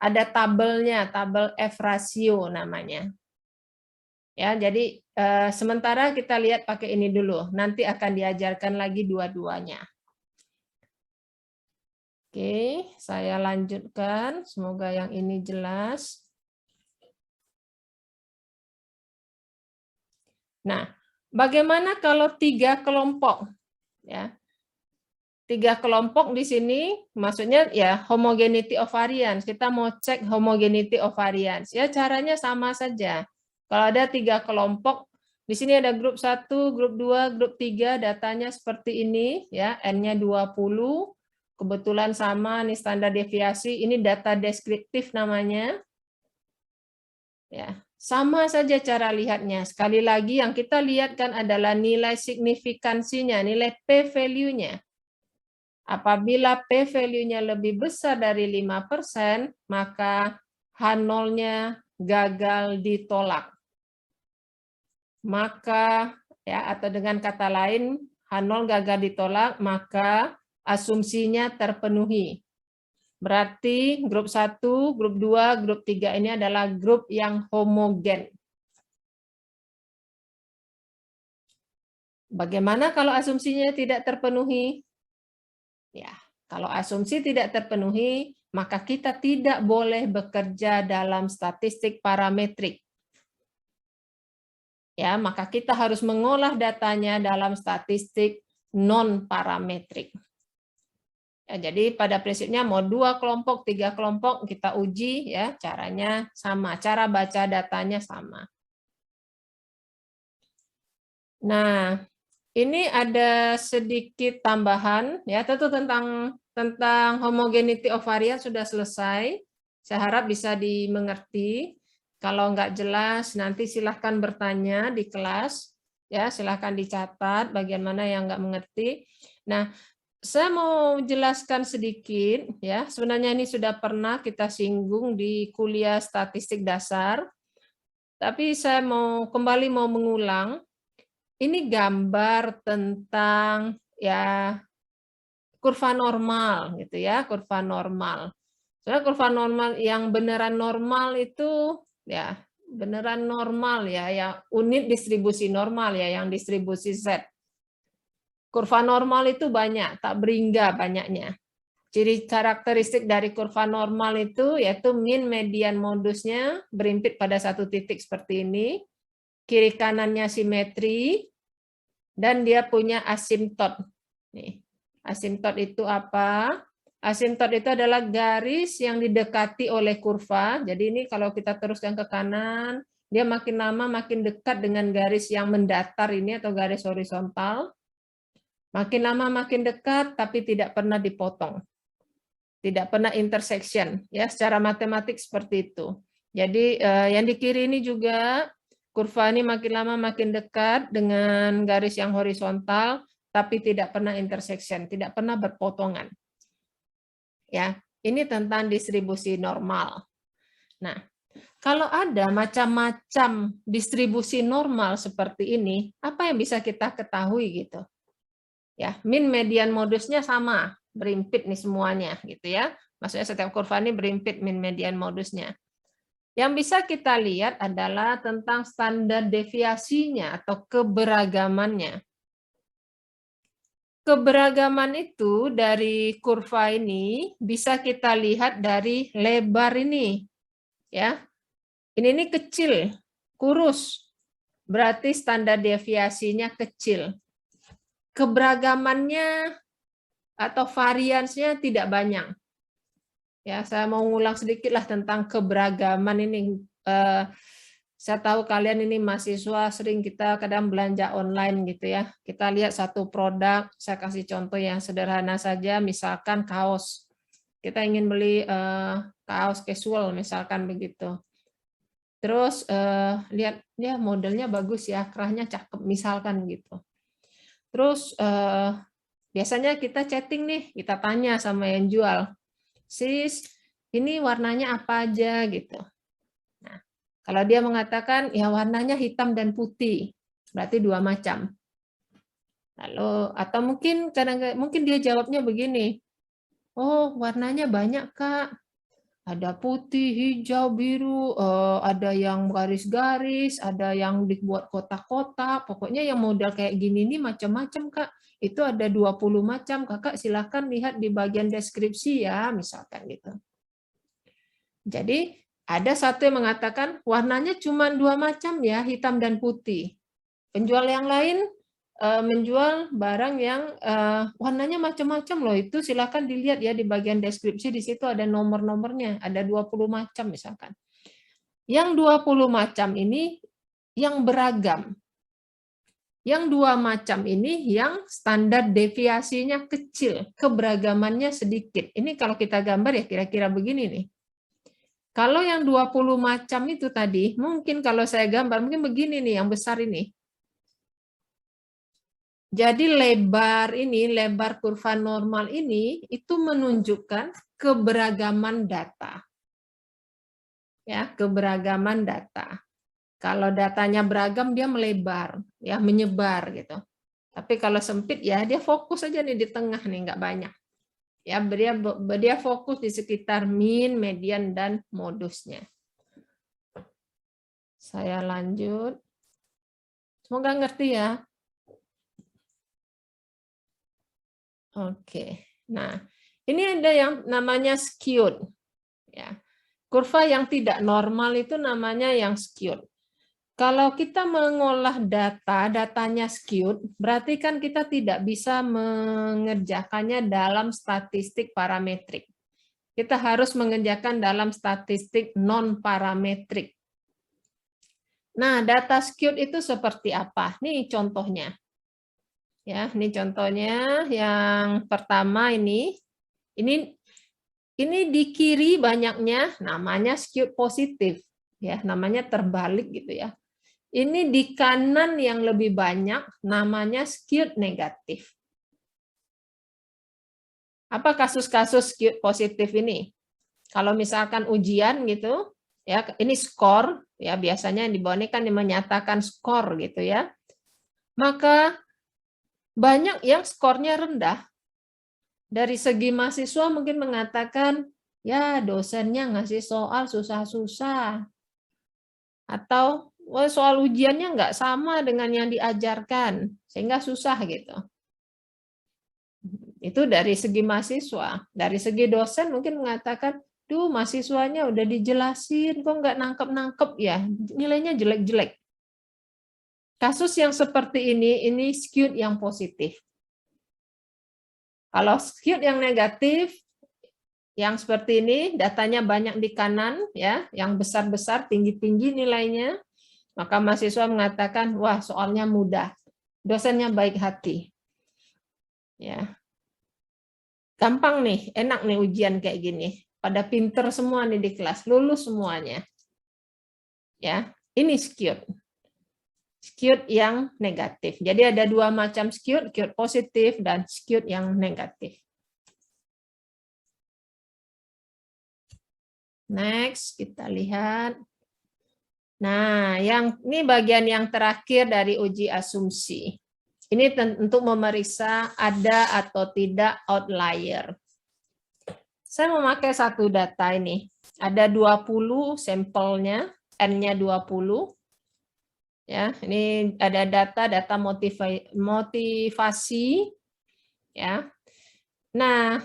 Ada tabelnya, tabel F rasio namanya. Ya, jadi sementara kita lihat pakai ini dulu. Nanti akan diajarkan lagi dua-duanya. Oke, saya lanjutkan. Semoga yang ini jelas. Nah, bagaimana kalau 3 kelompok? Ya, 3 kelompok di sini, maksudnya ya homogeneity of variance. Kita mau cek homogeneity of variance. Ya, caranya sama saja. Kalau ada 3 kelompok, di sini ada grup 1, grup 2, grup 3, datanya seperti ini, ya, N-nya 20, kebetulan sama, nih standar deviasi, ini data deskriptif namanya. Ya, sama saja cara lihatnya. Sekali lagi yang kita lihat kan adalah nilai signifikansinya, nilai p-value-nya. Apabila p-value-nya lebih besar dari 5%, maka H0-nya gagal ditolak. Maka ya atau dengan kata lain H0 gagal ditolak, maka asumsinya terpenuhi. Berarti grup 1, grup 2, grup 3 ini adalah grup yang homogen. Bagaimana kalau asumsinya tidak terpenuhi? Ya, kalau asumsi tidak terpenuhi, maka kita tidak boleh bekerja dalam statistik parametrik. Ya, maka kita harus mengolah datanya dalam statistik non-parametrik. Ya, jadi pada prinsipnya mau 2 kelompok, 3 kelompok kita uji ya, caranya sama, cara baca datanya sama. Nah, ini ada sedikit tambahan ya, tentu tentang homogeneity of variance sudah selesai. Saya harap bisa dimengerti. Kalau nggak jelas nanti silahkan bertanya di kelas ya, silahkan dicatat bagian mana yang nggak mengerti. Nah, saya mau jelaskan sedikit ya. Sebenarnya ini sudah pernah kita singgung di kuliah statistik dasar. Tapi saya mau mengulang. ini gambar tentang ya kurva normal gitu ya, kurva normal. Soalnya kurva normal yang beneran normal itu ya beneran normal ya, ya unit distribusi normal ya, yang distribusi Z. Kurva normal itu banyak, tak berhingga banyaknya. Ciri karakteristik dari kurva normal itu yaitu min, median, modusnya berimpit pada satu titik seperti ini, kiri kanannya simetri, dan dia punya asimtot. Nih, asimtot itu apa? Asimtot itu adalah garis yang didekati oleh kurva. Jadi ini kalau kita teruskan ke kanan, dia makin lama makin dekat dengan garis yang mendatar ini atau garis horizontal. Makin lama makin dekat, tapi tidak pernah dipotong. Tidak pernah intersection. Ya, secara matematik seperti itu. Jadi yang di kiri ini juga kurva ini makin lama makin dekat dengan garis yang horizontal, tapi tidak pernah intersection, tidak pernah berpotongan. Ya, ini tentang distribusi normal. Nah, kalau ada macam-macam distribusi normal seperti ini, apa yang bisa kita ketahui gitu? Ya, min, median, modusnya sama, berimpit nih semuanya gitu ya. Maksudnya setiap kurva ini berimpit min, median, modusnya. Yang bisa kita lihat adalah tentang standar deviasinya atau keberagamannya. Keberagaman itu dari kurva ini bisa kita lihat dari lebar ini. Ya. Ini kecil, kurus. Berarti standar deviasinya kecil. Keberagamannya atau variansnya tidak banyak. Ya, saya mau ngulang sedikit lah tentang keberagaman ini. Saya tahu kalian ini mahasiswa sering kita kadang belanja online gitu ya. Kita lihat satu produk, saya kasih contoh yang sederhana saja, misalkan kaos. Kita ingin beli kaos casual misalkan begitu. Terus lihat ya modelnya bagus ya, kerahnya cakep misalkan gitu. Terus biasanya kita chatting nih, kita tanya sama yang jual, sis ini warnanya apa aja gitu. Nah, kalau dia mengatakan ya warnanya hitam dan putih, berarti dua macam. Lalu atau mungkin mungkin dia jawabnya begini, oh warnanya banyak Kak. Ada putih, hijau, biru, ada yang garis-garis, ada yang dibuat kotak-kotak. Pokoknya yang model kayak gini nih macam-macam, Kak. Itu ada 20 macam. Kakak silakan lihat di bagian deskripsi ya, misalkan gitu. Jadi ada satu yang mengatakan warnanya cuma dua macam ya, hitam dan putih. Penjual yang lain menjual barang yang warnanya macam-macam loh, itu silakan dilihat ya di bagian deskripsi, di situ ada nomor-nomornya, ada 20 macam misalkan. Yang 20 macam ini yang beragam. Yang dua macam ini yang standar deviasinya kecil, keberagamannya sedikit. Ini kalau kita gambar ya kira-kira begini nih. Kalau yang 20 macam itu tadi, mungkin kalau saya gambar mungkin begini nih yang besar ini. Jadi lebar kurva normal ini itu menunjukkan keberagaman data. Ya, keberagaman data. Kalau datanya beragam dia melebar, ya menyebar gitu. Tapi kalau sempit ya dia fokus aja nih di tengah nih, nggak banyak. Ya, dia fokus di sekitar min, median dan modusnya. Saya lanjut. Semoga ngerti ya. Oke, nah ini ada yang namanya skewed. Ya. Kurva yang tidak normal itu namanya yang skewed. Kalau kita mengolah data, datanya skewed, berarti kan kita tidak bisa mengerjakannya dalam statistik parametrik. Kita harus mengerjakan dalam statistik non-parametrik. Nah, data skewed itu seperti apa? Nih contohnya. Ya, ini contohnya yang pertama ini di kiri banyaknya namanya skewed positif, ya, namanya terbalik gitu ya. Ini di kanan yang lebih banyak namanya skewed negatif. Apa kasus-kasus skewed positif ini? Kalau misalkan ujian gitu, ya ini skor, ya biasanya di bawah ini kan menyatakan skor gitu ya. maka banyak yang skornya rendah. Dari segi mahasiswa mungkin mengatakan, ya dosennya ngasih soal susah-susah. Atau soal ujiannya nggak sama dengan yang diajarkan, sehingga susah gitu. Itu dari segi mahasiswa. Dari segi dosen mungkin mengatakan, duh mahasiswanya udah dijelasin, kok nggak nangkep-nangkep ya, nilainya jelek-jelek. Kasus yang seperti ini skewed yang positif. Kalau skewed yang negatif, yang seperti ini, datanya banyak di kanan, ya, yang besar-besar, tinggi-tinggi nilainya, maka mahasiswa mengatakan, wah soalnya mudah, dosennya baik hati. Ya, gampang nih, enak nih ujian kayak gini. Pada pinter semua nih di kelas, lulus semuanya. Ya, ini skewed. Skewed yang negatif. Jadi ada dua macam skewed positif dan skewed yang negatif. Next, kita lihat. Nah, ini bagian yang terakhir dari uji asumsi. Ini untuk memeriksa ada atau tidak outlier. Saya memakai satu data ini. Ada 20 sampelnya, N-nya 20. Ya, ini ada data motivasi ya. Nah,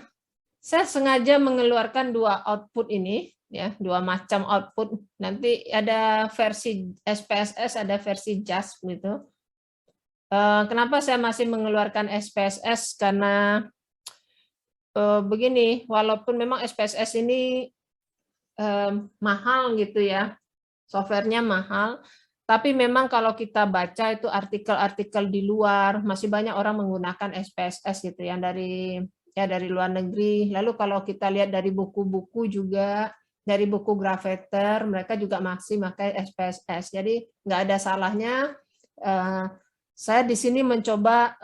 saya sengaja mengeluarkan dua output ini ya, dua macam output. Nanti ada versi SPSS, ada versi JASP gitu. Kenapa saya masih mengeluarkan SPSS? Karena begini, walaupun memang SPSS ini mahal gitu ya, softwarenya mahal, tapi memang kalau kita baca itu artikel-artikel di luar, masih banyak orang menggunakan SPSS gitu yang dari luar negeri. Lalu kalau kita lihat dari buku-buku juga, dari buku Gravatar, mereka juga masih pakai SPSS. Jadi nggak ada salahnya. Saya di sini mencoba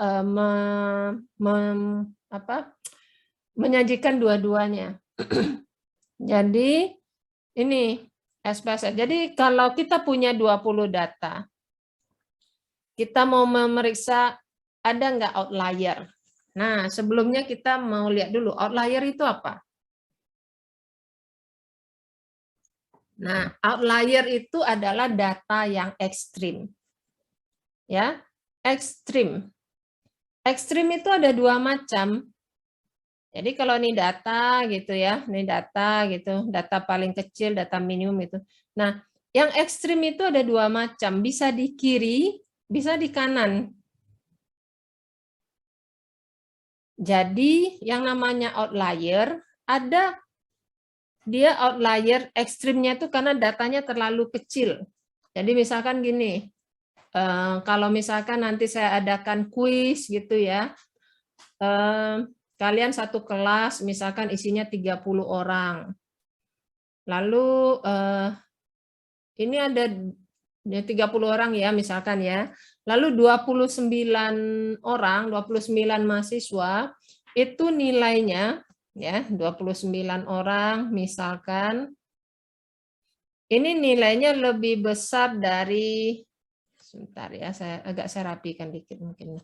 menyajikan dua-duanya. Jadi ini SPSS. Jadi kalau kita punya 20 data, kita mau memeriksa ada nggak outlier. Nah, sebelumnya kita mau lihat dulu outlier itu apa. Nah, outlier itu adalah data yang ekstrim. Ya, ekstrim. Ekstrim itu ada dua macam. Jadi kalau ini data gitu ya, ini data gitu, data paling kecil, data minimum itu. Nah, yang ekstrim itu ada dua macam, bisa di kiri, bisa di kanan. Jadi yang namanya outlier, ada dia outlier ekstrimnya itu karena datanya terlalu kecil. Jadi misalkan gini, kalau misalkan nanti saya adakan kuis gitu ya, kalian satu kelas misalkan isinya 30 orang. Lalu ini ada 30 orang ya misalkan ya. Lalu 29 orang, 29 mahasiswa itu nilainya ya, 29 orang misalkan ini nilainya lebih besar dari, sebentar ya, saya rapikan dikit mungkin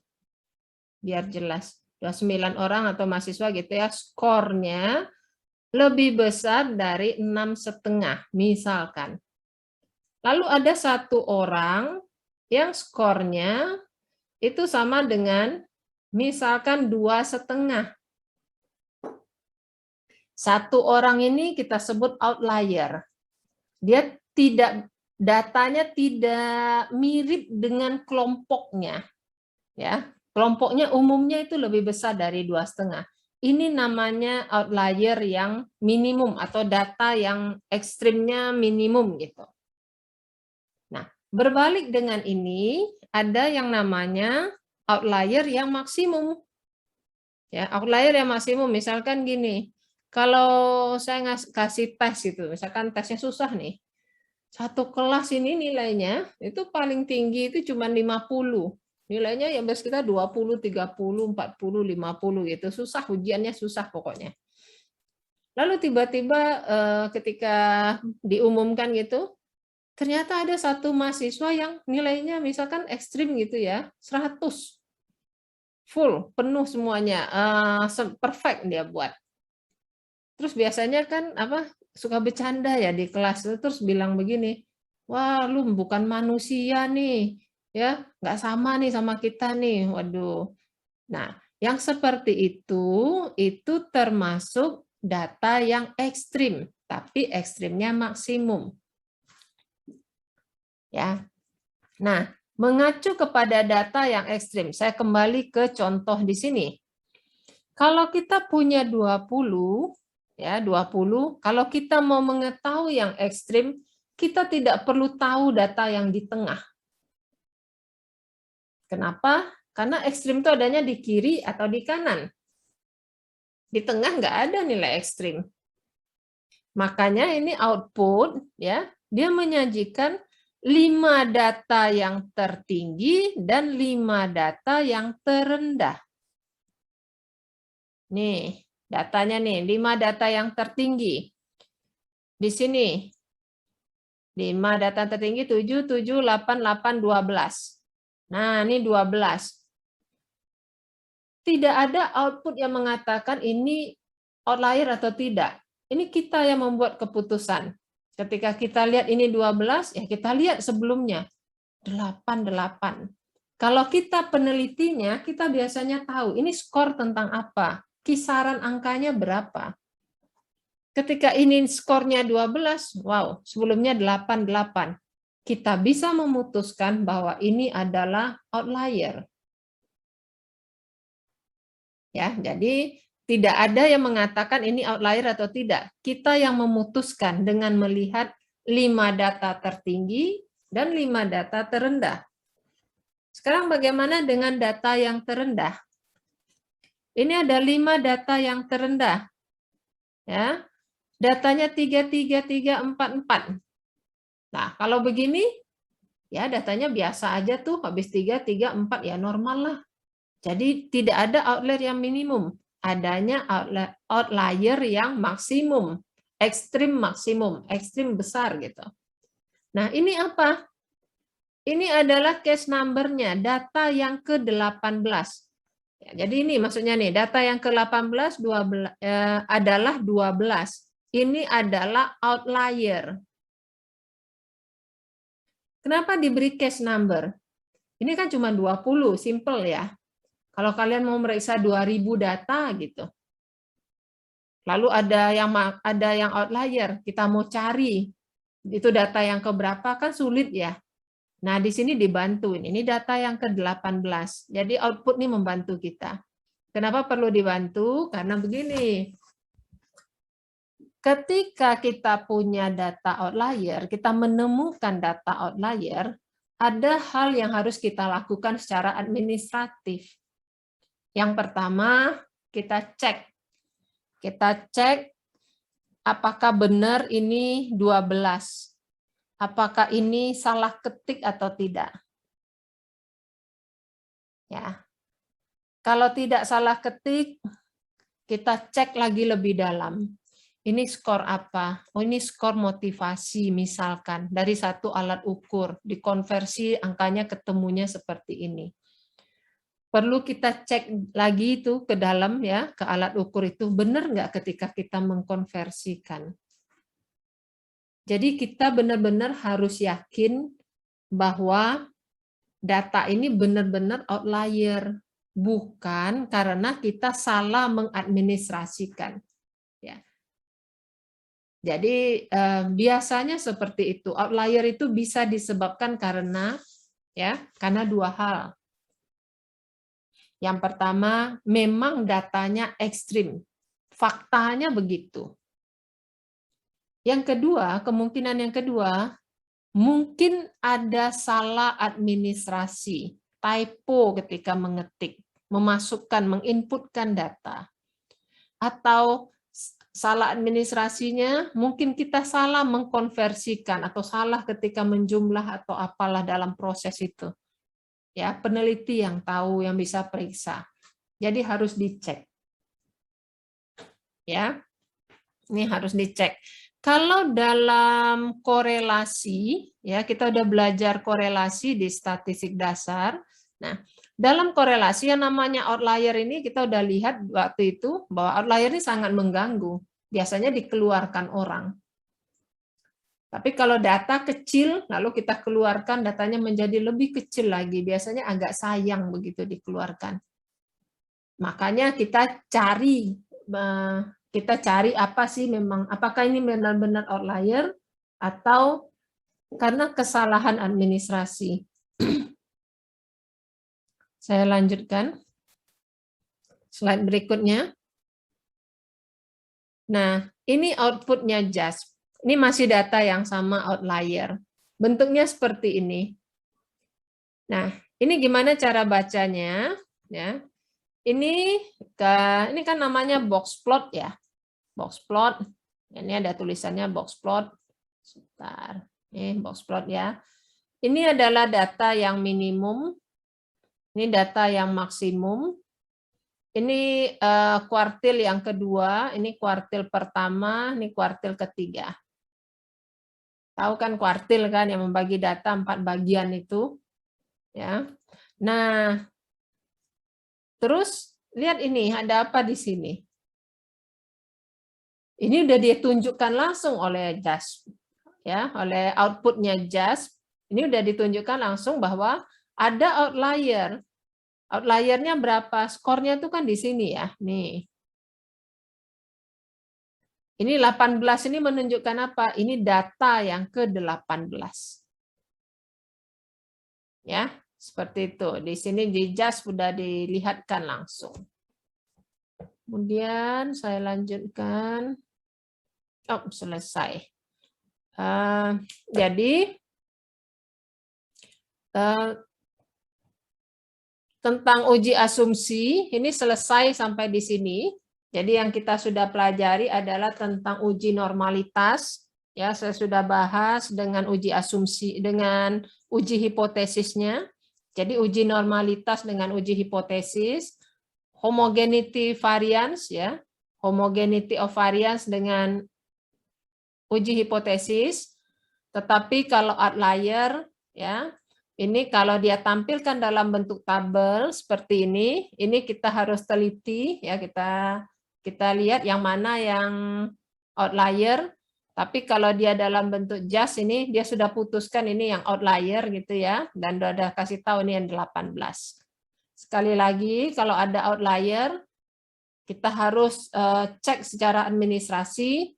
biar jelas. 29 orang atau mahasiswa gitu ya, skornya lebih besar dari 6,5 misalkan. Lalu ada satu orang yang skornya itu sama dengan misalkan 2,5. Satu orang ini kita sebut outlier. Dia datanya tidak mirip dengan kelompoknya. Ya, kelompoknya umumnya itu lebih besar dari 2,5. Ini namanya outlier yang minimum atau data yang ekstrimnya minimum gitu. Nah, berbalik dengan ini ada yang namanya outlier yang maksimum. Ya, outlier yang maksimum misalkan gini. Kalau saya kasih tes itu, misalkan tesnya susah nih. Satu kelas ini nilainya itu paling tinggi itu cuma 50. Nilainya ya kita 20, 30, 40, 50 gitu. Susah, ujiannya susah pokoknya. Lalu tiba-tiba ketika diumumkan gitu, Ternyata ada satu mahasiswa yang nilainya misalkan ekstrim gitu ya, 100. Full, penuh semuanya, perfect dia buat. Terus biasanya kan apa suka bercanda ya di kelas, terus bilang begini, "Wah, lu bukan manusia nih, ya, nggak sama nih sama kita nih." Waduh. Nah, yang seperti itu termasuk data yang ekstrim, tapi ekstrimnya maksimum. Ya. Nah, mengacu kepada data yang ekstrim, saya kembali ke contoh di sini. Kalau kita punya 20, ya 20, kalau kita mau mengetahui yang ekstrim, kita tidak perlu tahu data yang di tengah. Kenapa? Karena ekstrim itu adanya di kiri atau di kanan. Di tengah nggak ada nilai ekstrim. Makanya ini output, ya, dia menyajikan 5 data yang tertinggi dan 5 data yang terendah. Nih, datanya nih, 5 data yang tertinggi. Di sini, 5 data tertinggi 7, 7, 8, 8, 12. Nah, ini 12. Tidak ada output yang mengatakan ini outlier atau tidak. Ini kita yang membuat keputusan. Ketika kita lihat ini 12, ya kita lihat sebelumnya. 8, 8. Kalau kita penelitinya, kita biasanya tahu ini skor tentang apa. Kisaran angkanya berapa. Ketika ini skornya 12, wow, sebelumnya 8, 8. Kita bisa memutuskan bahwa ini adalah outlier. Ya, jadi tidak ada yang mengatakan ini outlier atau tidak. Kita yang memutuskan dengan melihat 5 data tertinggi dan 5 data terendah. Sekarang bagaimana dengan data yang terendah? Ini ada 5 data yang terendah. Ya. Datanya 3, 3, 3, 4, 4. Nah, kalau begini, ya datanya biasa aja tuh, habis 3, 3, 4, ya normal lah. Jadi tidak ada outlier yang minimum, adanya outlier yang maksimum, ekstrim maksimum, ekstrim besar gitu. Nah ini apa? Ini adalah case number-nya, data yang ke-18. Ya, jadi ini maksudnya nih, data yang ke-18 adalah 12. Ini adalah outlier. Kenapa diberi case number? Ini kan cuma 20, simple ya. Kalau kalian mau meriksa 2000 data gitu. Lalu ada yang outlier, kita mau cari itu data yang keberapa kan sulit ya. Nah, di sini dibantu. Ini data yang ke-18. Jadi output ini membantu kita. Kenapa perlu dibantu? Karena begini. Ketika kita punya data outlier, kita menemukan data outlier, ada hal yang harus kita lakukan secara administratif. Yang pertama, kita cek. Kita cek apakah benar ini 12. Apakah ini salah ketik atau tidak. Ya. Kalau tidak salah ketik, kita cek lagi lebih dalam. Ini skor apa? Oh, ini skor motivasi misalkan dari satu alat ukur, dikonversi angkanya ketemunya seperti ini. Perlu kita cek lagi itu ke dalam ya, ke alat ukur itu benar nggak ketika kita mengkonversikan. Jadi kita benar-benar harus yakin bahwa data ini benar-benar outlier, bukan karena kita salah mengadministrasikan. Ya. Jadi biasanya seperti itu. Outlier itu bisa disebabkan karena dua hal. Yang pertama, memang datanya ekstrim. Faktanya begitu. Yang kedua, kemungkinan yang kedua, mungkin ada salah administrasi, typo ketika mengetik, memasukkan, menginputkan data. Atau salah administrasinya, mungkin kita salah mengkonversikan atau salah ketika menjumlah atau apalah dalam proses itu. Ya, peneliti yang tahu, yang bisa periksa. Jadi harus dicek. Ya. Ini harus dicek. Kalau dalam korelasi, ya kita udah belajar korelasi di statistik dasar. Nah, dalam korelasi yang namanya outlier ini kita udah lihat waktu itu bahwa outlier ini sangat mengganggu. Biasanya dikeluarkan orang. Tapi kalau data kecil, lalu kita keluarkan datanya menjadi lebih kecil lagi. Biasanya agak sayang begitu dikeluarkan. Makanya kita cari apa sih memang, apakah ini benar-benar outlier atau karena kesalahan administrasi. Saya lanjutkan. Slide berikutnya. Nah, ini outputnya JASP. Ini masih data yang sama outlier. Bentuknya seperti ini. Nah, ini gimana cara bacanya? Ya, ini kan namanya box plot ya. Box plot. Ini ada tulisannya box plot. Sebentar. Ini box plot ya. Ini adalah data yang minimum. Ini data yang maksimum. Ini kuartil yang kedua, ini kuartil pertama, ini kuartil ketiga. Tahu kan kuartil kan yang membagi data 4 bagian itu, ya. Nah, terus lihat ini ada apa di sini? Ini udah ditunjukkan langsung oleh JASP, ya, oleh outputnya JASP. Ini udah ditunjukkan langsung bahwa ada outlier. Outliernya berapa? Skornya itu kan di sini ya, nih. Ini 18 ini menunjukkan apa? Ini data yang ke-18. Ya, seperti itu. Di sini di JASP sudah dilihatkan langsung. Kemudian saya lanjutkan. Oh, selesai. Jadi tentang uji asumsi, ini selesai sampai di sini. Jadi yang kita sudah pelajari adalah tentang uji normalitas. Ya, saya sudah bahas dengan uji asumsi, dengan uji hipotesisnya. Jadi uji normalitas dengan uji hipotesis, homogeneity variance ya, homogeneity of variance dengan uji hipotesis. Tetapi kalau outlier ya, ini kalau dia tampilkan dalam bentuk tabel seperti ini kita harus teliti ya, kita lihat yang mana yang outlier. Tapi kalau dia dalam bentuk JASP ini dia sudah putuskan ini yang outlier gitu ya, dan sudah kasih tahu ini yang 18. Sekali lagi kalau ada outlier kita harus cek secara administrasi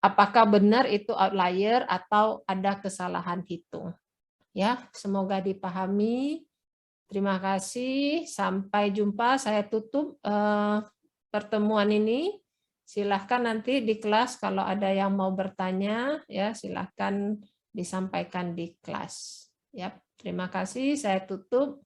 apakah benar itu outlier atau ada kesalahan hitung. Ya, semoga dipahami. Terima kasih. Sampai jumpa. Saya tutup pertemuan ini. Silahkan nanti di kelas kalau ada yang mau bertanya, ya silahkan disampaikan di kelas. Ya, terima kasih. Saya tutup.